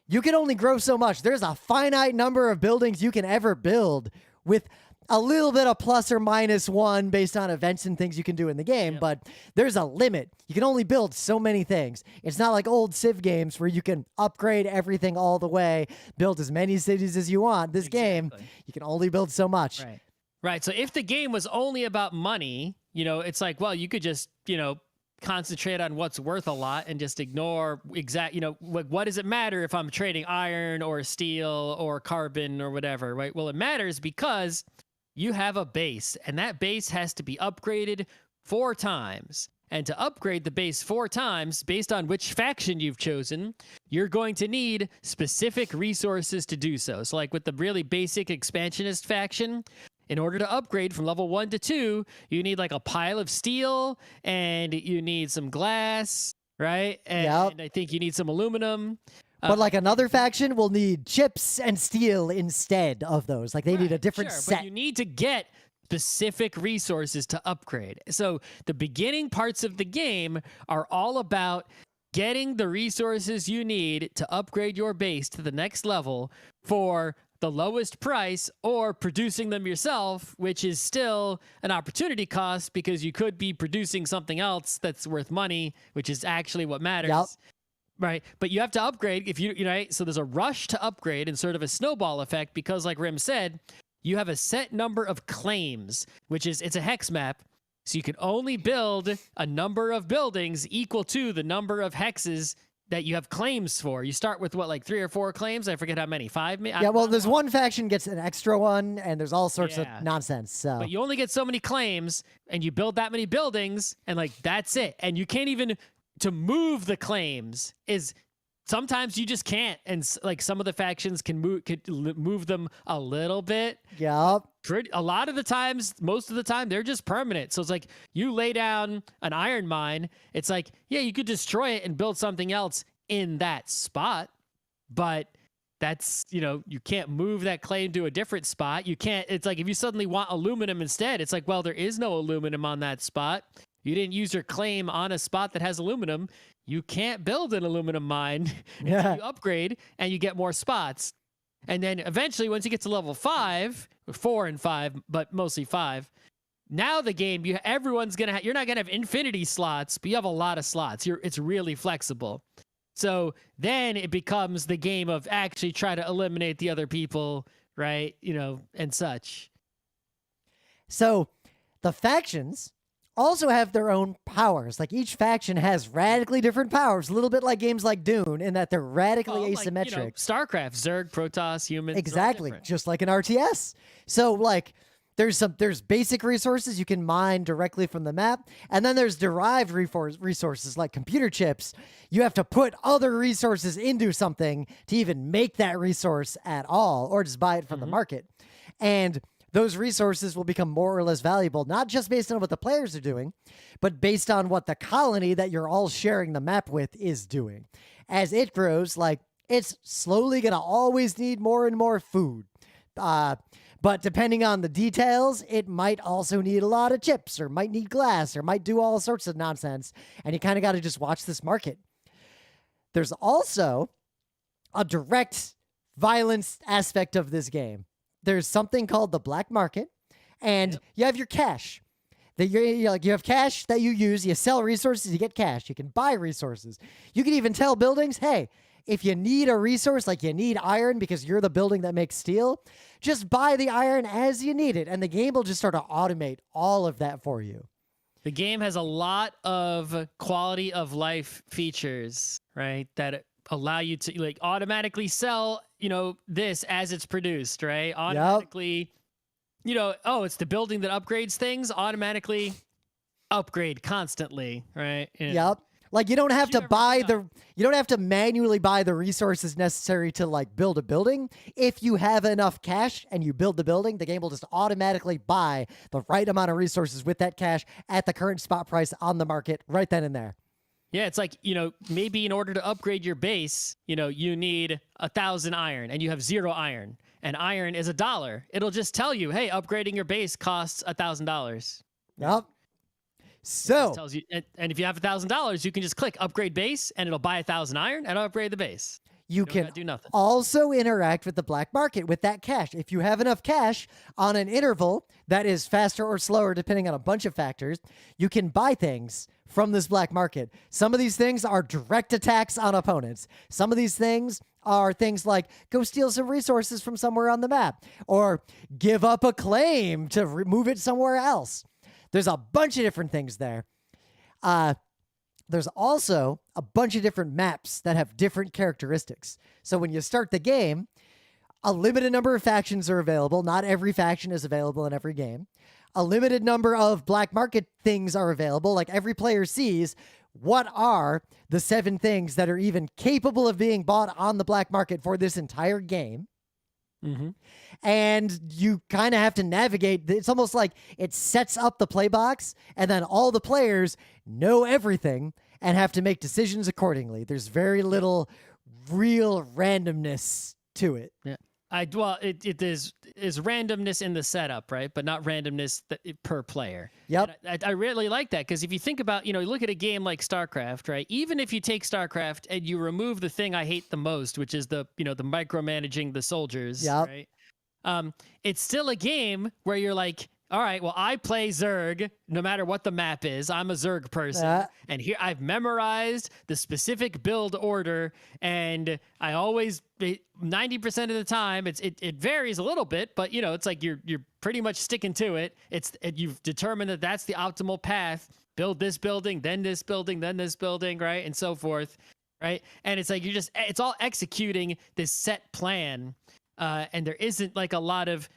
you can only grow so much. There's a finite number of buildings you can ever build with a little bit of plus or minus one based on events and things you can do in the game, but there's a limit. You can only build so many things. It's not like old Civ games where you can upgrade everything all the way, build as many cities as you want. This game, you can only build so much. Right. So if the game was only about money, it's like, well, you could just, concentrate on what's worth a lot and just ignore what does it matter if I'm trading iron or steel or carbon or whatever, right? Well, it matters because you have a base, and that base has to be upgraded 4 times. And to upgrade the base 4 times, based on which faction you've chosen, you're going to need specific resources to do so. So like with the really basic expansionist faction, in order to upgrade from level 1 to 2, you need like a pile of steel, and you need some glass, right? And I think you need some aluminum. But like another faction will need chips and steel instead of those. Like they need a different set. But you need to get specific resources to upgrade. So the beginning parts of the game are all about getting the resources you need to upgrade your base to the next level for the lowest price, or producing them yourself, which is still an opportunity cost because you could be producing something else that's worth money, which is actually what matters. Right. But you have to upgrade if right? So there's a rush to upgrade and sort of a snowball effect because, like Rim said, you have a set number of claims, it's a hex map. So you can only build a number of buildings equal to the number of hexes that you have claims for. You start with like 3 or 4 claims. I forget how many. 5? Yeah, well, there's one faction gets an extra one, and there's all sorts of nonsense. So. But you only get so many claims, and you build that many buildings, and like that's it. And you can't even to move the claims is sometimes you just can't. And like some of the factions could move them a little bit. Yep. A lot of the times, most of the time, they're just permanent. So it's like you lay down an iron mine. It's like, yeah, you could destroy it and build something else in that spot. But that's, you can't move that claim to a different spot. You can't, it's like if you suddenly want aluminum instead, it's like, well, there is no aluminum on that spot. You didn't use your claim on a spot that has aluminum. You can't build an aluminum mine until you upgrade and you get more spots. And then eventually, once you get to level 5, 4 and 5, but mostly 5, now the game, everyone's gonna you're not gonna have infinity slots, but you have a lot of slots. It's really flexible. So then it becomes the game of actually try to eliminate the other people, right? And such. So the factions also have their own powers. Like each faction has radically different powers, a little bit like games like Dune in that they're radically asymmetric. Like, StarCraft, Zerg, Protoss, humans. Exactly, just like an RTS. So like there's basic resources you can mine directly from the map, and then there's derived resources like computer chips. You have to put other resources into something to even make that resource at all, or just buy it from the market. And those resources will become more or less valuable, not just based on what the players are doing, but based on what the colony that you're all sharing the map with is doing. As it grows, like, it's slowly going to always need more and more food. But depending on the details, it might also need a lot of chips, or might need glass, or might do all sorts of nonsense. And you kind of got to just watch this market. There's also a direct violence aspect of this game. There's something called the black market, and you have your cash. You have cash that you use. You sell resources, you get cash. You can buy resources. You can even tell buildings, hey, if you need a resource, like you need iron because you're the building that makes steel, just buy the iron as you need it. And the game will just start to automate all of that for you. The game has a lot of quality of life features, right? That allow you to like automatically sell, this as it's produced, right? Automatically, oh, it's the building that upgrades things, automatically upgrade constantly, right? Yep. Like you don't have to you don't have to manually buy the resources necessary to like build a building. If you have enough cash and you build the building, the game will just automatically buy the right amount of resources with that cash at the current spot price on the market right then and there. Yeah, it's like, maybe in order to upgrade your base, you need 1,000 iron and you have 0 iron and iron is $1. It'll just tell you, hey, upgrading your base costs $1,000. Yep. So tells you, and if you have $1,000, you can just click upgrade base and it'll buy 1,000 iron and upgrade the base. You can do nothing. Also interact with the black market with that cash. If you have enough cash on an interval that is faster or slower, depending on a bunch of factors, you can buy things from this black market. Some of these things are direct attacks on opponents. Some of these things are things like go steal some resources from somewhere on the map or give up a claim to move it somewhere else. There's a bunch of different things there. There's also a bunch of different maps that have different characteristics. So when you start the game, a limited number of factions are available. Not every faction is available in every game. A limited number of black market things are available. Like every player sees what are the 7 things that are even capable of being bought on the black market for this entire game. Mm-hmm. And you kind of have to navigate. It's almost like it sets up the play box, and then all the players know everything and have to make decisions accordingly. There's very little real randomness to it. Yeah. It is randomness in the setup, right? But not randomness per player. Yep. I really like that because if you think about, look at a game like StarCraft, right? Even if you take StarCraft and you remove the thing I hate the most, which is the micromanaging the soldiers, yep. right? It's still a game where you're like, all right, well, I play Zerg no matter what the map is. I'm a Zerg person. And here I've memorized the specific build order. And I always, 90% of the time, it varies a little bit, but it's like you're pretty much sticking to it. You've determined that that's the optimal path. Build this building, then this building, then this building, right? And so forth, right? And it's like it's all executing this set plan. And there isn't like a lot of,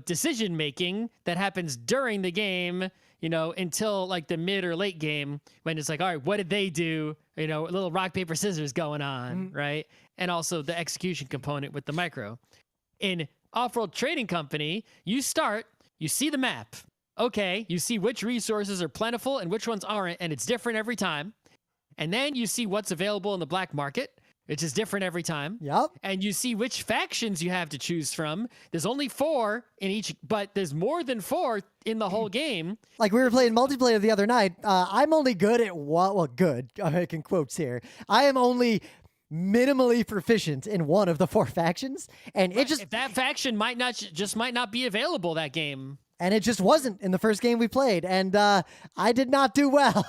decision making that happens during the game, until like the mid or late game when it's like, all right, what did they do? A little rock, paper, scissors going on, right? And also the execution component with the micro. In Offworld Trading Company, you see the map. Okay, you see which resources are plentiful and which ones aren't, and it's different every time. And then you see what's available in the black market, which is different every time. Yep. And you see which factions you have to choose from. There's only 4 in each, but there's more than 4 in the whole game. Like we were playing multiplayer the other night. I'm only good at good. I'm making quotes here. I am only minimally proficient in one of the 4 factions, and it just if that faction might not be available that game. And it just wasn't in the first game we played, and I did not do well.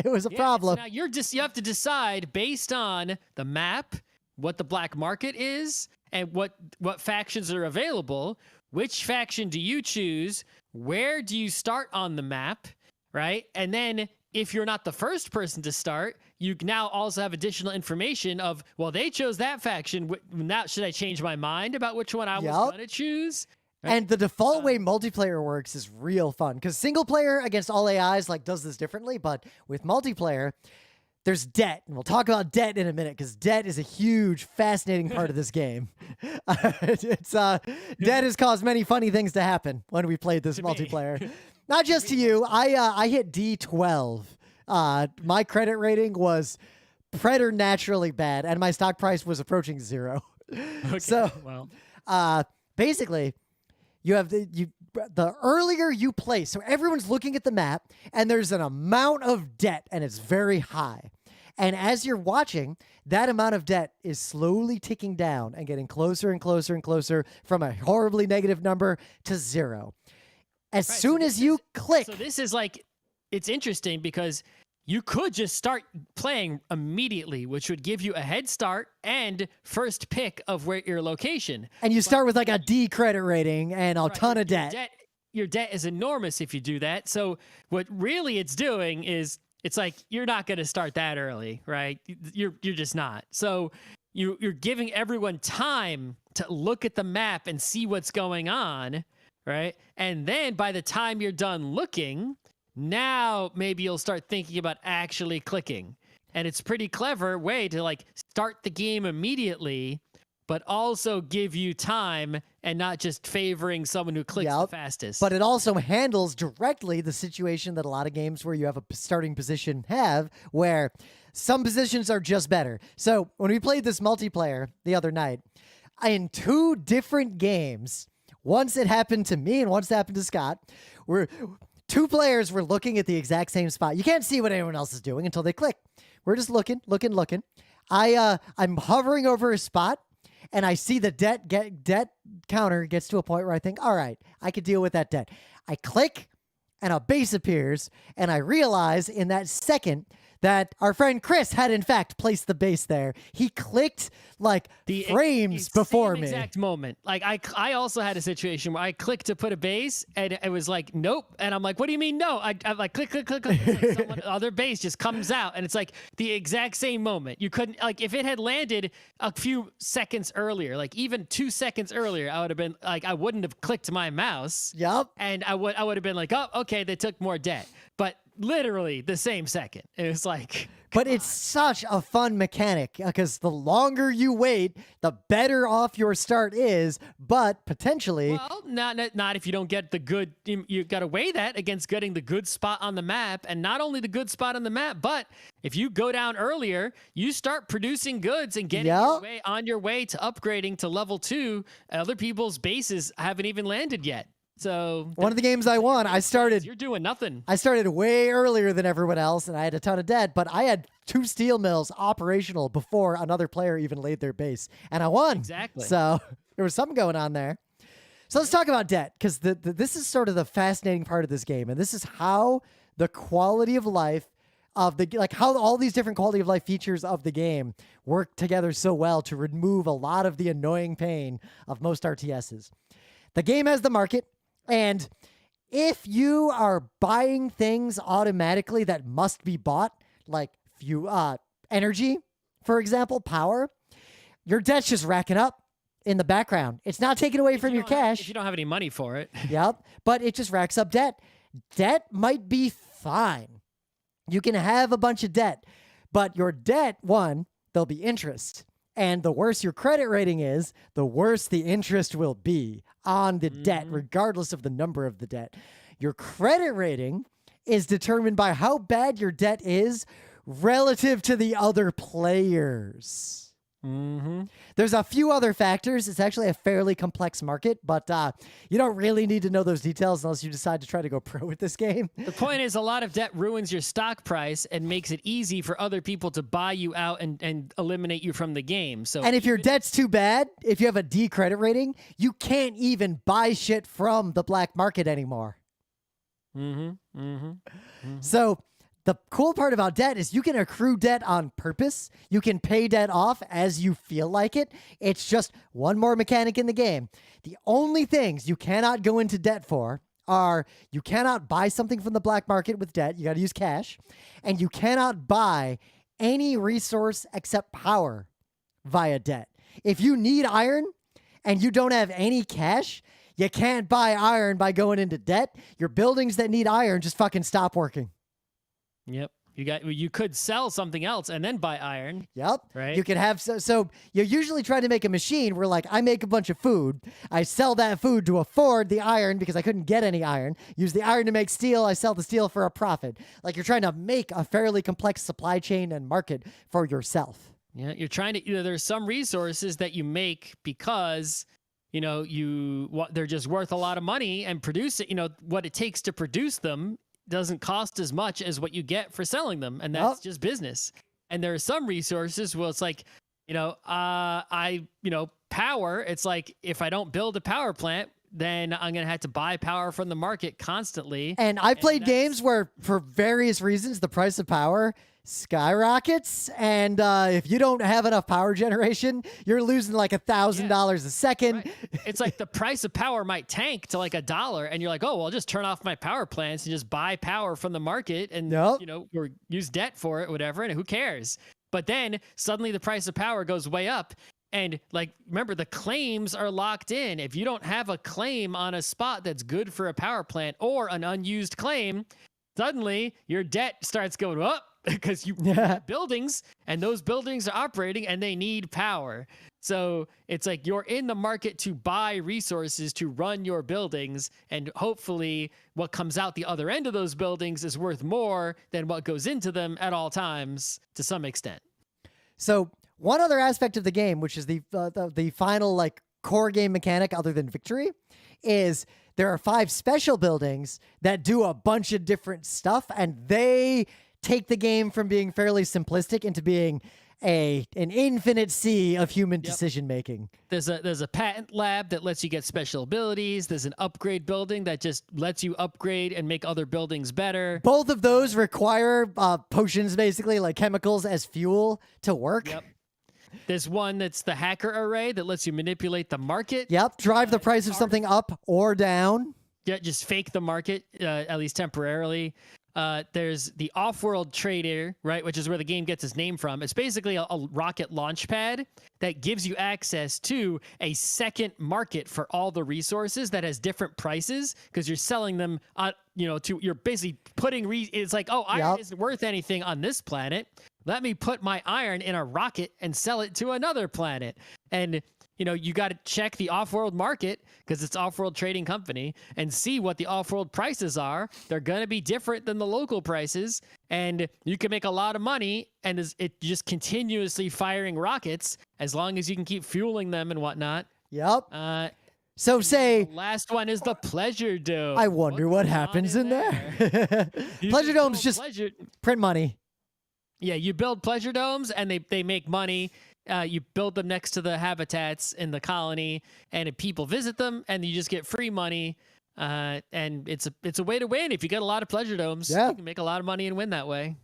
It was a problem. So now you have to decide based on the map, what the black market is, and what factions are available. Which faction do you choose? Where do you start on the map, right? And then if you're not the first person to start, you now also have additional information of, well, they chose that faction. Now, should I change my mind about which one I was going to choose? Right? And the default way multiplayer works is real fun because single player against all AIs does this differently, but with multiplayer, there's debt, and we'll talk about debt in a minute because debt is a huge, fascinating part of this game. Debt has caused many funny things to happen when we played this multiplayer. Not just to you. I hit D12. My credit rating was preternaturally bad, and my stock price was approaching 0. Okay, so, basically, you have the earlier you play, so everyone's looking at the map, and there's an amount of debt, and it's very high. And as you're watching, that amount of debt is slowly ticking down and getting closer and closer and closer from a horribly negative number to 0. As soon as you click. So this is like, it's interesting because you could just start playing immediately, which would give you a head start and first pick of where your location. And you start with like a D credit rating and a Right, ton of debt. Your debt is enormous if you do that. So what really it's doing is it's like you're not going to start that early, right? You're just not. So you're giving everyone time to look at the map and see what's going on, right? And then by the time you're done looking, now maybe you'll start thinking about actually clicking. And it's a pretty clever way to like start the game immediately, but also give you time and not just favoring someone who clicks the fastest. But it also handles directly the situation that a lot of games where you have a starting position have, where some positions are just better. So when we played this multiplayer the other night, in 2 different games, once it happened to me and once it happened to Scott, where 2 players were looking at the exact same spot. You can't see what anyone else is doing until they click. We're just looking. I'm hovering over a spot, and I see the debt counter gets to a point where I think, all right, I could deal with that debt. I click, and a base appears, and I realize in that second that our friend Chris had in fact placed the base there. He clicked like frames before me. Exact moment. Like I also had a situation where I clicked to put a base and it was like, nope. And I'm like, what do you mean no? I'm like, click. It's like other base just comes out and it's like the exact same moment. You couldn't, like, if it had landed a few seconds earlier, like even 2 seconds earlier, I would have been like, I wouldn't have clicked my mouse. Yep. And I would have been like, oh, okay, they took more debt. But literally the same second. It was like, but it's such a fun mechanic because the longer you wait, the better off your start is, but potentially... Well, not if you don't get the good... You got to weigh that against getting the good spot on the map, and not only the good spot on the map, but if you go down earlier, you start producing goods and getting on your way to upgrading to level 2. Other people's bases haven't even landed yet. So one of the games I won, you're doing nothing. I started way earlier than everyone else, and I had a ton of debt, but I had 2 steel mills operational before another player even laid their base, and I won. Exactly. So there was something going on there. So let's talk about debt, because this is sort of the fascinating part of this game, and this is how the quality of life of how all these different quality of life features of the game work together so well to remove a lot of the annoying pain of most RTSs. The game has the market. And if you are buying things automatically that must be bought, like energy, for example, power, your debt's just racking up in the background. It's not taken away from your cash. If you don't have any money for it. Yep. But it just racks up debt. Debt might be fine. You can have a bunch of debt, but your debt, there'll be interest. And the worse your credit rating is, the worse the interest will be on the debt, regardless of the number of the debt. Your credit rating is determined by how bad your debt is relative to the other players. There's a few other factors. It's actually a fairly complex market, but you don't really need to know those details unless you decide to try to go pro with this game. The point is, a lot of debt ruins your stock price and makes it easy for other people to buy you out and eliminate you from the game. So, and if your debt's too bad, if you have a D credit rating, you can't even buy shit from the black market anymore. So the cool part about debt is you can accrue debt on purpose. You can pay debt off as you feel like it. It's just one more mechanic in the game. The only things you cannot go into debt for are you cannot buy something from the black market with debt. You got to use cash. And you cannot buy any resource except power via debt. If you need iron and you don't have any cash, you can't buy iron by going into debt. Your buildings that need iron just fucking stop working. Yep. You could sell something else and then buy iron. Yep. Right. You could have, so you usually try to make a machine where like I make a bunch of food. I sell that food to afford the iron because I couldn't get any iron. Use the iron to make steel. I sell the steel for a profit. Like you're trying to make a fairly complex supply chain and market for yourself. Yeah. You're trying to, there's some resources that you make because, they're just worth a lot of money and produce it. What it takes to produce them doesn't cost as much as what you get for selling them, and that's just business. And there are some resources where it's like, power. It's like if I don't build a power plant, then I'm gonna have to buy power from the market constantly. And I played games where, for various reasons, the price of power skyrockets, and if you don't have enough power generation, you're losing like $1,000 a second. Right. It's like the price of power might tank to like $1, and you're like, oh, well, I'll just turn off my power plants and just buy power from the market and or use debt for it, whatever, and who cares? But then suddenly the price of power goes way up. And like, remember, the claims are locked in. If you don't have a claim on a spot that's good for a power plant or an unused claim, suddenly your debt starts going up because you have buildings, and those buildings are operating and they need power. So it's like you're in the market to buy resources to run your buildings, and hopefully what comes out the other end of those buildings is worth more than what goes into them at all times to some extent. So one other aspect of the game, which is the final like core game mechanic other than victory, is there are 5 special buildings that do a bunch of different stuff, and they take the game from being fairly simplistic into being an infinite sea of human decision making. There's a patent lab that lets you get special abilities. There's an upgrade building that just lets you upgrade and make other buildings better. Both of those require potions, basically, like chemicals as fuel to work. Yep. There's one that's the hacker array that lets you manipulate the market. Yep. Drive the price of something up or down. Yeah, just fake the market, at least temporarily. There's the Offworld Trader, right, which is where the game gets its name from. It's basically a rocket launch pad that gives you access to a second market for all the resources that has different prices because you're selling them on, you're basically putting, it's like, oh, iron isn't worth anything on this planet. Let me put my iron in a rocket and sell it to another planet. And you got to check the off-world market because it's Offworld Trading Company and see what the off-world prices are. They're going to be different than the local prices, and you can make a lot of money, and it just continuously firing rockets as long as you can keep fueling them and whatnot. Yep. So say... The last one is the Pleasure Dome. I wonder what happens in there. Pleasure Domes just print money. Yeah, you build pleasure domes, and they make money. You build them next to the habitats in the colony, and if people visit them, and you just get free money. And it's a way to win. If you get a lot of pleasure domes, you can make a lot of money and win that way.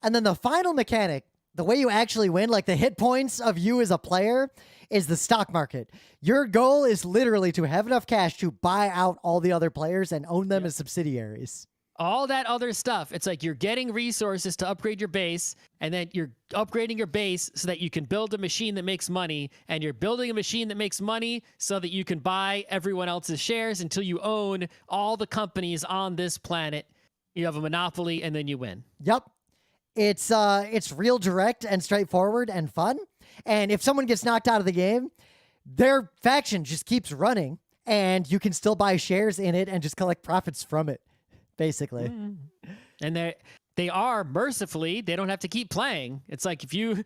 And then the final mechanic, the way you actually win, like the hit points of you as a player, is the stock market. Your goal is literally to have enough cash to buy out all the other players and own them as subsidiaries. All that other stuff. It's like you're getting resources to upgrade your base, and then you're upgrading your base so that you can build a machine that makes money, and you're building a machine that makes money so that you can buy everyone else's shares until you own all the companies on this planet. You have a monopoly, and then you win. Yep. It's real direct and straightforward and fun. And if someone gets knocked out of the game, their faction just keeps running, and you can still buy shares in it and just collect profits from it. Basically. And they are mercifully, they don't have to keep playing. It's like if you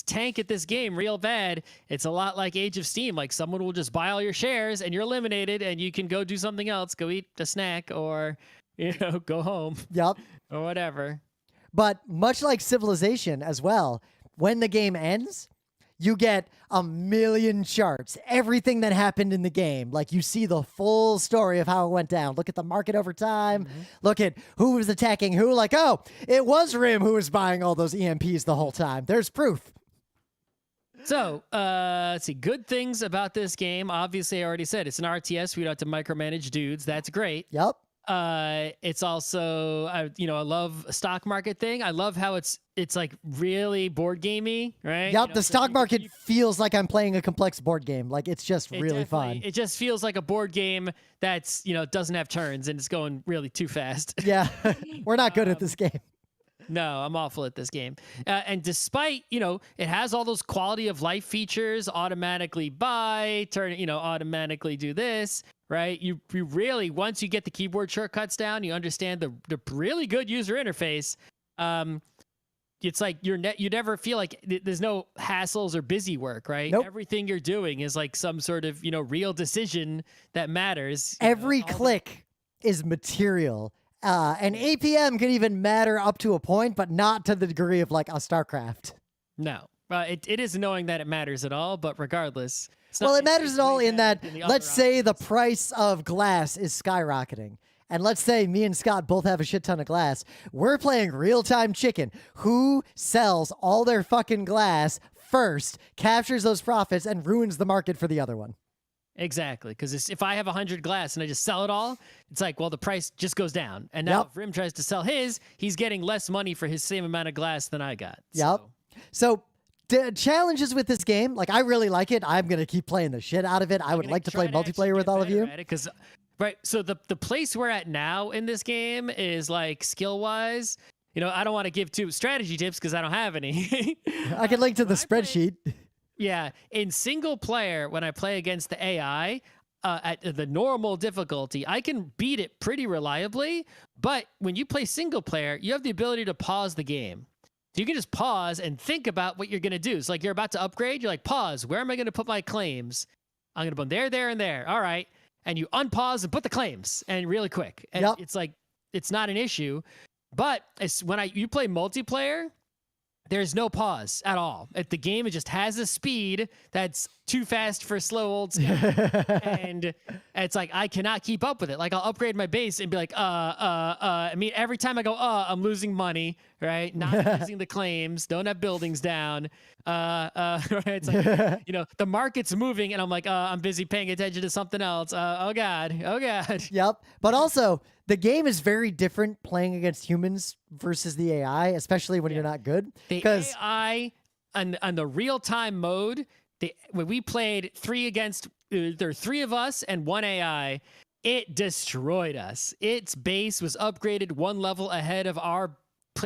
tank at this game real bad, it's a lot like Age of Steam. Like someone will just buy all your shares and you're eliminated, and you can go do something else, go eat a snack, or go home. Yep. Or whatever. But much like Civilization as well, when the game ends, you get 1,000,000 charts, everything that happened in the game. Like you see the full story of how it went down. Look at the market over time. Look at who was attacking who. Like, oh, it was Rim who was buying all those EMPs the whole time. There's proof. So, let's see. Good things about this game. Obviously, I already said it's an RTS. We don't have to micromanage dudes. That's great. Yep. It's also, I love a stock market thing. I love how it's like really board gamey, right? Yep. The stock market feels like I'm playing a complex board game. Like it's just really fun. It just feels like a board game that's, doesn't have turns and it's going really too fast. Yeah. We're not good at this game. No, I'm awful at this game. And despite, it has all those quality of life features, automatically buy, automatically do this, right? You really, once you get the keyboard shortcuts down, you understand the really good user interface. It's like you never feel like there's no hassles or busy work, right? Nope. Everything you're doing is like some sort of, real decision that matters. Every click is material. And APM can even matter up to a point, but not to the degree of like a StarCraft. No. It is annoying that it matters at all, but regardless. Well, it matters at all in that, let's say the price of glass is skyrocketing. and let's say me and Scott both have a shit ton of glass, we're playing real-time chicken. Who sells all their fucking glass first, captures those profits, and ruins the market for the other one? Exactly, because if I have 100 glass and I just sell it all, it's like, well, the price just goes down. And now if Rim tries to sell his, he's getting less money for his same amount of glass than I got. Yep. So challenges with this game, like, I really like it. I'm going to keep playing the shit out of it. I would like to play multiplayer with all of you. So the place we're at now in this game is like skill-wise. You know, I don't want to give two strategy tips because I don't have any. I can link to the spreadsheet. Yeah, in single player, when I play against the AI at the normal difficulty, I can beat it pretty reliably. But when you play single player, you have the ability to pause the game. So you can just pause and think about what you're going to do. It's like you're about to upgrade. You're like, pause. Where am I going to put my claims? I'm going to put them there, there, and there. All right. And you unpause and put the claims, and really quick. And it's like, it's not an issue. But when you play multiplayer, there's no pause at all. At the game, it just has a speed that's too fast for slow old Scott. And it's like, I cannot keep up with it. Like, I'll upgrade my base and be like, I mean, every time I go, I'm losing money, right? Not using the claims, don't have buildings down. Right? It's like, you know, the market's moving and I'm like, I'm busy paying attention to something else. Oh God. Yep. But also, the game is very different playing against humans versus the AI, especially when you're not good. The AI on the real-time mode, when we played there were 3 of us and 1 AI, it destroyed us. Its base was upgraded 1 level ahead of our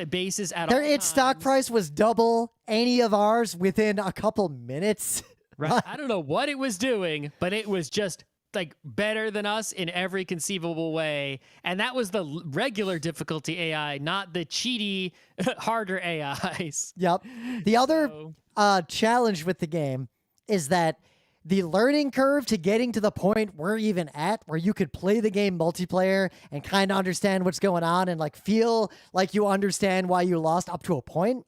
bases at all times. Its stock price was double any of ours within a couple minutes. Right. I don't know what it was doing, but it was just like better than us in every conceivable way. And that was the regular difficulty AI, not the cheaty, harder AIs. Yep. The other challenge with the game is that the learning curve to getting to the point we're even at, where you could play the game multiplayer and kind of understand what's going on and like feel like you understand why you lost up to a point,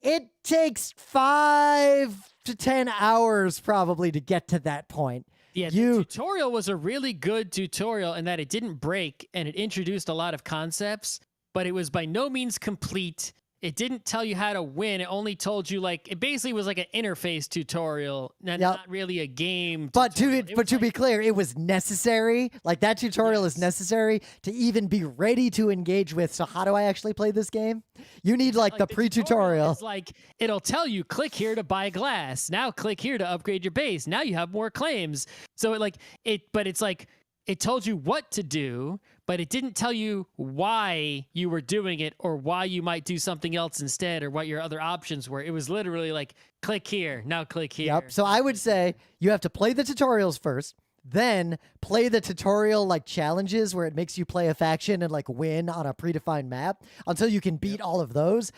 it takes 5 to 10 hours probably to get to that point. Yeah, the tutorial was a really good tutorial in that it didn't break and it introduced a lot of concepts, but it was by no means complete. It didn't tell you how to win. It only told you, like, it basically was like an interface tutorial, not really a game. But to be clear, it was necessary. Like, that tutorial is necessary to even be ready to engage with. So how do I actually play this game? You need like the pre-tutorial. It's like, it'll tell you, click here to buy glass. Now click here to upgrade your base. Now you have more claims. So it told you what to do, but it didn't tell you why you were doing it or why you might do something else instead or what your other options were. It was literally like, click here, now click here. Yep. So I would say you have to play the tutorials first, then play the tutorial like challenges where it makes you play a faction and like win on a predefined map until you can beat all of those.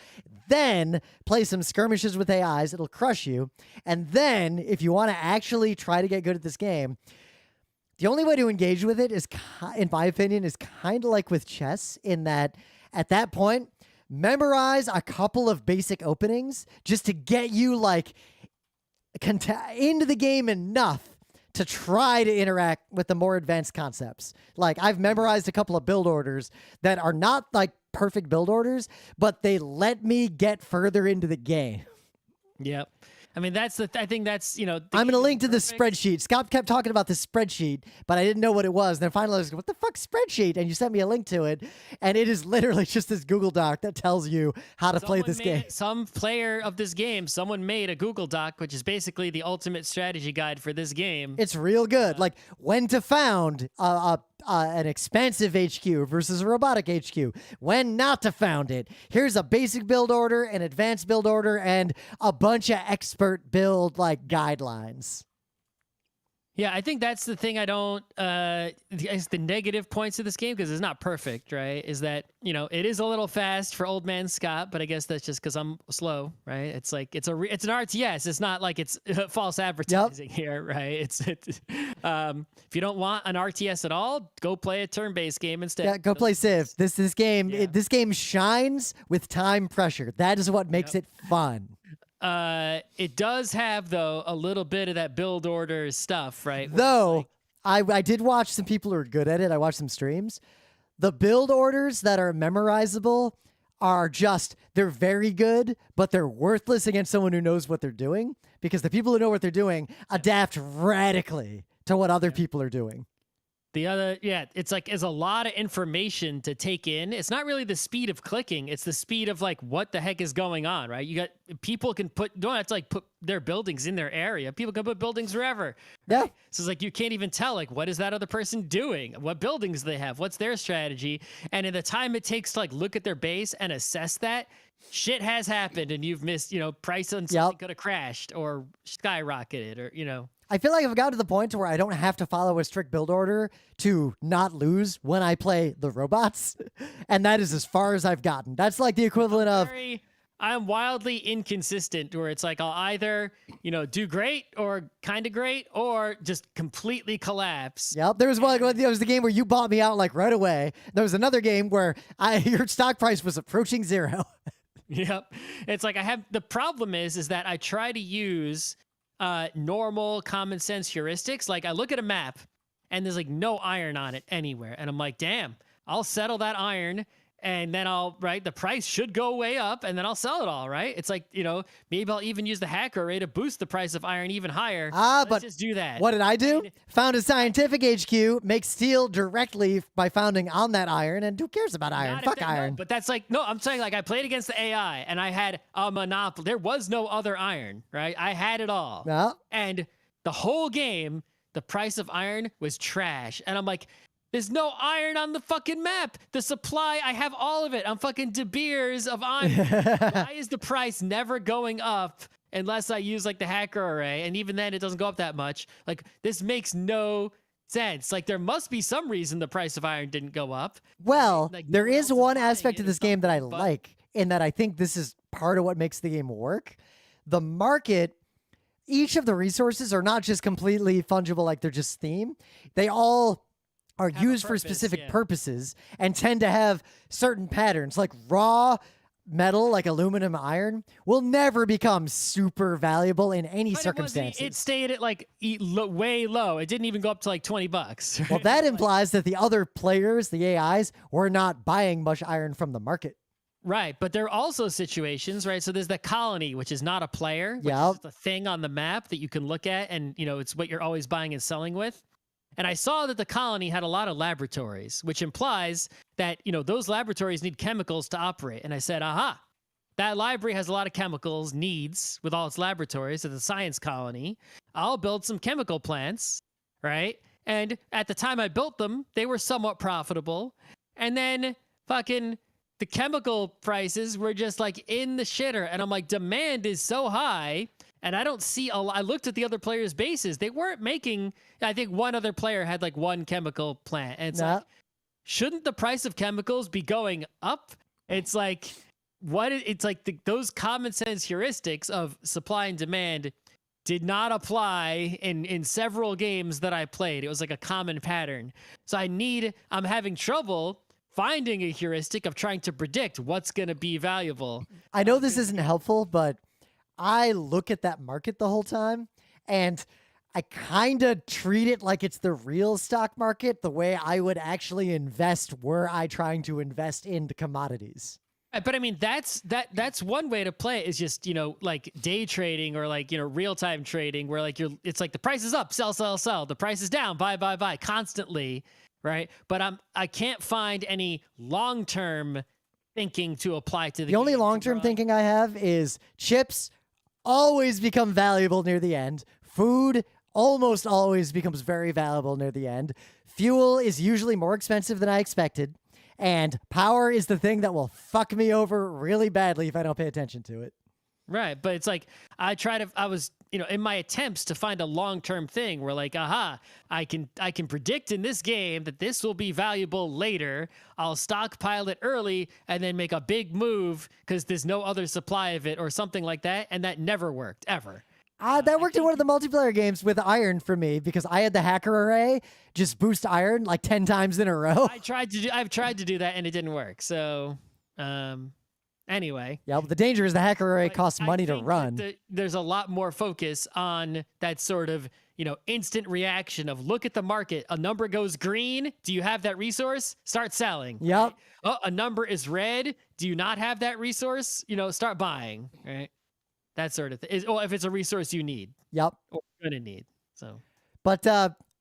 Then play some skirmishes with AIs. It'll crush you. And then if you want to actually try to get good at this game, the only way to engage with it is, in my opinion, is kind of like with chess, in that at that point, memorize a couple of basic openings just to get you like into the game enough to try to interact with the more advanced concepts. Like, I've memorized a couple of build orders that are not like perfect build orders, but they let me get further into the game. Yep. I mean, I think that's, you know. I'm going to link to the spreadsheet. Scott kept talking about this spreadsheet, but I didn't know what it was. And then finally I was like, what the fuck spreadsheet? And you sent me a link to it. And it is literally just this Google Doc that tells you how to play this game. Some player of this game, someone made a Google Doc, which is basically the ultimate strategy guide for this game. It's real good. Like, when to found an expansive HQ versus a robotic HQ. When not to found it. Here's a basic build order, an advanced build order, and a bunch of expert build like guidelines. Yeah, I think that's the thing I don't, it's the negative points of this game, because it's not perfect, right? Is that, you know, it is a little fast for old man Scott, but I guess that's just because I'm slow, right? It's like, it's an RTS. It's not like it's false advertising here, right? If you don't want an RTS at all, go play a turn-based game instead. Yeah, go play Civ. This game, this game shines with time pressure. That is what makes it fun. It does have, though, a little bit of that build order stuff, right? Though, I did watch some people who are good at it. I watched some streams. The build orders that are memorizable are they're very good, but they're worthless against someone who knows what they're doing, because the people who know what they're doing adapt radically to what other people are doing. The other, it's like, it's a lot of information to take in. It's not really the speed of clicking. It's the speed of like, what the heck is going on, right? You got, people can don't have to like put their buildings in their area. People can put buildings wherever. Yeah. Right? So it's like, you can't even tell, like, what is that other person doing? What buildings they have? What's their strategy? And in the time it takes to like look at their base and assess that, shit has happened and you've missed, price on something could have crashed or skyrocketed or. I feel like I've gotten to the point where I don't have to follow a strict build order to not lose when I play the robots. And that is as far as I've gotten. That's like the equivalent of... I'm wildly inconsistent where it's like I'll either, do great or kind of great or just completely collapse. Yep. There was the game where you bought me out like right away. There was another game where your stock price was approaching zero. Yep. It's like the problem is that I try to use normal common sense heuristics. Like I look at a map and there's like no iron on it anywhere. And I'm like, damn, I'll settle that iron and then the price should go way up and then I'll sell it all, right? It's like, maybe I'll even use the hacker array to boost the price of iron even higher. Let's just do that. What did I do? Found a scientific HQ, make steel directly by founding on that iron, and who cares about iron? Fuck iron. No, but that's like, no, I'm saying like I played against the AI and I had a monopoly. There was no other iron, right? I had it all. Yeah. And the whole game, the price of iron was trash. And I'm like, there's no iron on the fucking map. The supply, I have all of it. I'm fucking De Beers of iron. Why is the price never going up unless I use like the hacker array? And even then it doesn't go up that much. Like this makes no sense. Like there must be some reason the price of iron didn't go up. Well, like, there is one aspect of this game that I but... like, in that I think this is part of what makes the game work. The market, each of the resources are not just completely fungible like they're just theme. They all are used for specific purposes and tend to have certain patterns. Like raw metal, like aluminum, iron, will never become super valuable in any circumstances. It stayed at like way low. It didn't even go up to like $20. Well, that implies that the other players, the AIs, were not buying much iron from the market. Right, but there are also situations, right? So there's the colony, which is not a player, which is the thing on the map that you can look at, and it's what you're always buying and selling with. And I saw that the colony had a lot of laboratories, which implies that, those laboratories need chemicals to operate. And I said, aha, that library has a lot of chemicals needs with all its laboratories. It's a science colony. I'll build some chemical plants, right? And at the time I built them, they were somewhat profitable. And then fucking the chemical prices were just like in the shitter. And I'm like, demand is so high. And I don't see I looked at the other players' bases. They weren't making, I think one other player had like one chemical plant. And it's like, shouldn't the price of chemicals be going up? It's like, those common sense heuristics of supply and demand did not apply in several games that I played. It was like a common pattern. So I'm having trouble finding a heuristic of trying to predict what's going to be valuable. I know this isn't helpful, but I look at that market the whole time and I kind of treat it like it's the real stock market, the way I would actually invest were I trying to invest into commodities. But I mean, that's one way to play it, is just, like day trading or like, real-time trading where like it's like the price is up, sell, sell, sell. The price is down, buy, buy, buy constantly. Right. But I can't find any long-term thinking to apply to the only long-term thinking I have is chips always become valuable near the end. Food almost always becomes very valuable near the end. Fuel is usually more expensive than I expected. And power is the thing that will fuck me over really badly if I don't pay attention to it. Right. But it's like, I was, in my attempts to find a long-term thing where like, aha, I can predict in this game that this will be valuable later. I'll stockpile it early and then make a big move because there's no other supply of it or something like that. And that never worked, ever. That worked in one of the multiplayer games with iron for me because I had the hacker array just boost iron like 10 times in a row. I've tried to do that and it didn't work. So, anyway. Yeah, but the danger is the hacker array costs money to run. There's a lot more focus on that sort of instant reaction of look at the market. A number goes green. Do you have that resource? Start selling. Yep. Right? Oh, a number is red. Do you not have that resource? Start buying. Right. That sort of thing. Or if it's a resource you need. Yep. Or you're gonna need. So. But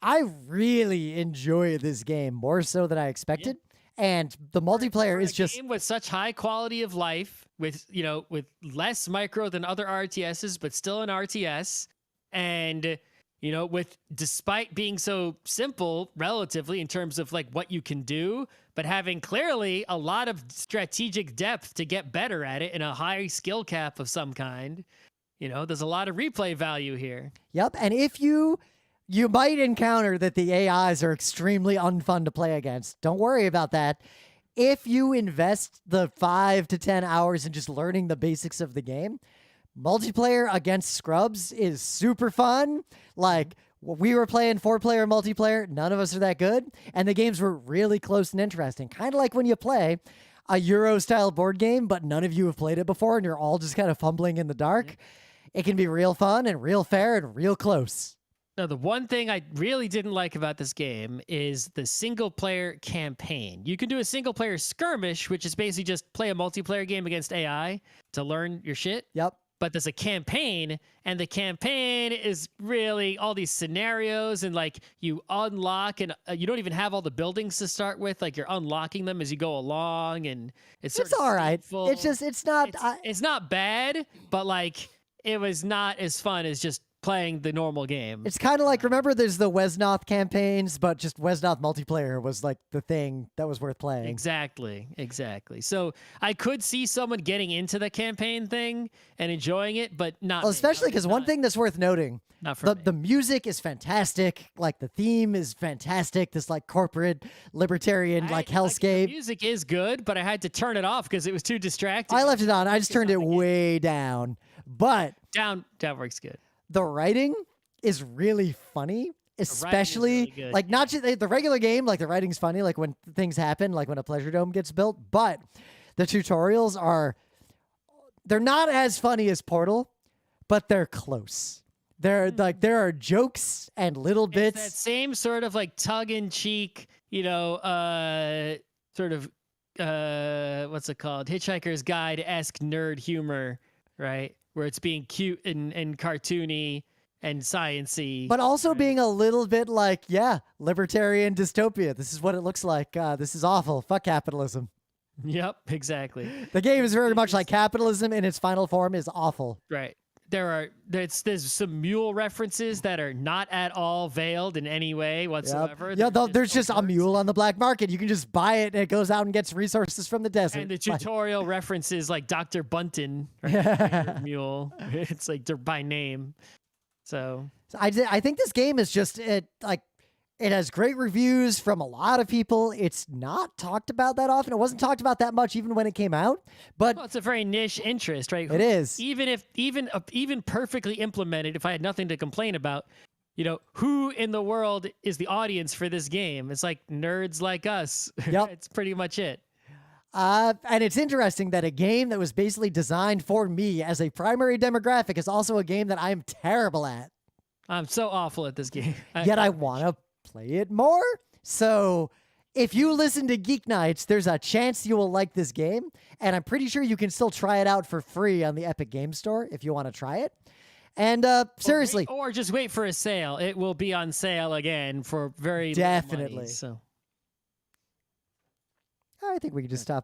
I really enjoy this game more so than I expected. And the multiplayer is just game with such high quality of life, with with less micro than other RTSs, but still an RTS, and with despite being so simple relatively in terms of like what you can do, but having clearly a lot of strategic depth to get better at it in a high skill cap of some kind. There's a lot of replay value here. Yep. And if you might encounter that the AIs are extremely unfun to play against. Don't worry about that. If you invest the 5 to 10 hours in just learning the basics of the game, multiplayer against scrubs is super fun. Like, we were playing 4-player multiplayer. None of us are that good. And the games were really close and interesting. Kind of like when you play a Euro-style board game, but none of you have played it before, and you're all just kind of fumbling in the dark. It can be real fun and real fair and real close. Now, the one thing I really didn't like about this game is the single-player campaign. You can do a single-player skirmish, which is basically just play a multiplayer game against AI to learn your shit. Yep. But there's a campaign, and the campaign is really all these scenarios, and like you unlock, and you don't even have all the buildings to start with. Like you're unlocking them as you go along, and it's all right. stateful. It's not. It's not bad, but like it was not as fun as just playing the normal game. It's kind of like, remember there's the Wesnoth campaigns, but just Wesnoth multiplayer was like the thing that was worth playing. Exactly. So I could see someone getting into the campaign thing and enjoying it, but not. Well, especially because one thing that's worth noting, not for the music is fantastic. Like the theme is fantastic. This like corporate libertarian hellscape. The music is good, but I had to turn it off because it was too distracting. I left it on. I just turned it way down. But down works good. The writing is really funny, especially really like not just the regular game. Like the writing's funny, like when things happen, like when a pleasure dome gets built. But the tutorials they're not as funny as Portal, but they're close. They're like, there are jokes and little bits. That same sort of like tongue in cheek, sort of what's it called? Hitchhiker's Guide-esque nerd humor, right? Where it's being cute and cartoony and science-y. But also right? being a little bit like, libertarian dystopia. This is what it looks like. This is awful. Fuck capitalism. Yep, exactly. The game is very much like capitalism in its final form is awful. Right. There's some M.U.L.E references that are not at all veiled in any way whatsoever. Yep. Yeah, there's just a M.U.L on the black market. You can just buy it and it goes out and gets resources from the desert. And the tutorial references like Dr. Bunton, right? M.U.L. It's like by name. So I think this game is just it has great reviews from a lot of people. It's not talked about that often. It wasn't talked about that much even when it came out. But it's a very niche interest, right? It is. Even perfectly implemented, if I had nothing to complain about, who in the world is the audience for this game? It's like nerds like us. Yep. It's pretty much it. And it's interesting that a game that was basically designed for me as a primary demographic is also a game that I'm terrible at. I'm so awful at this game. Yet I want to play it more. So if you listen to Geek Nights, there's a chance you will like this game. And I'm pretty sure you can still try it out for free on the Epic Game Store if you want to try it. And seriously. Or just wait for a sale. It will be on sale again for very definitely. little money, so. I think we can just stop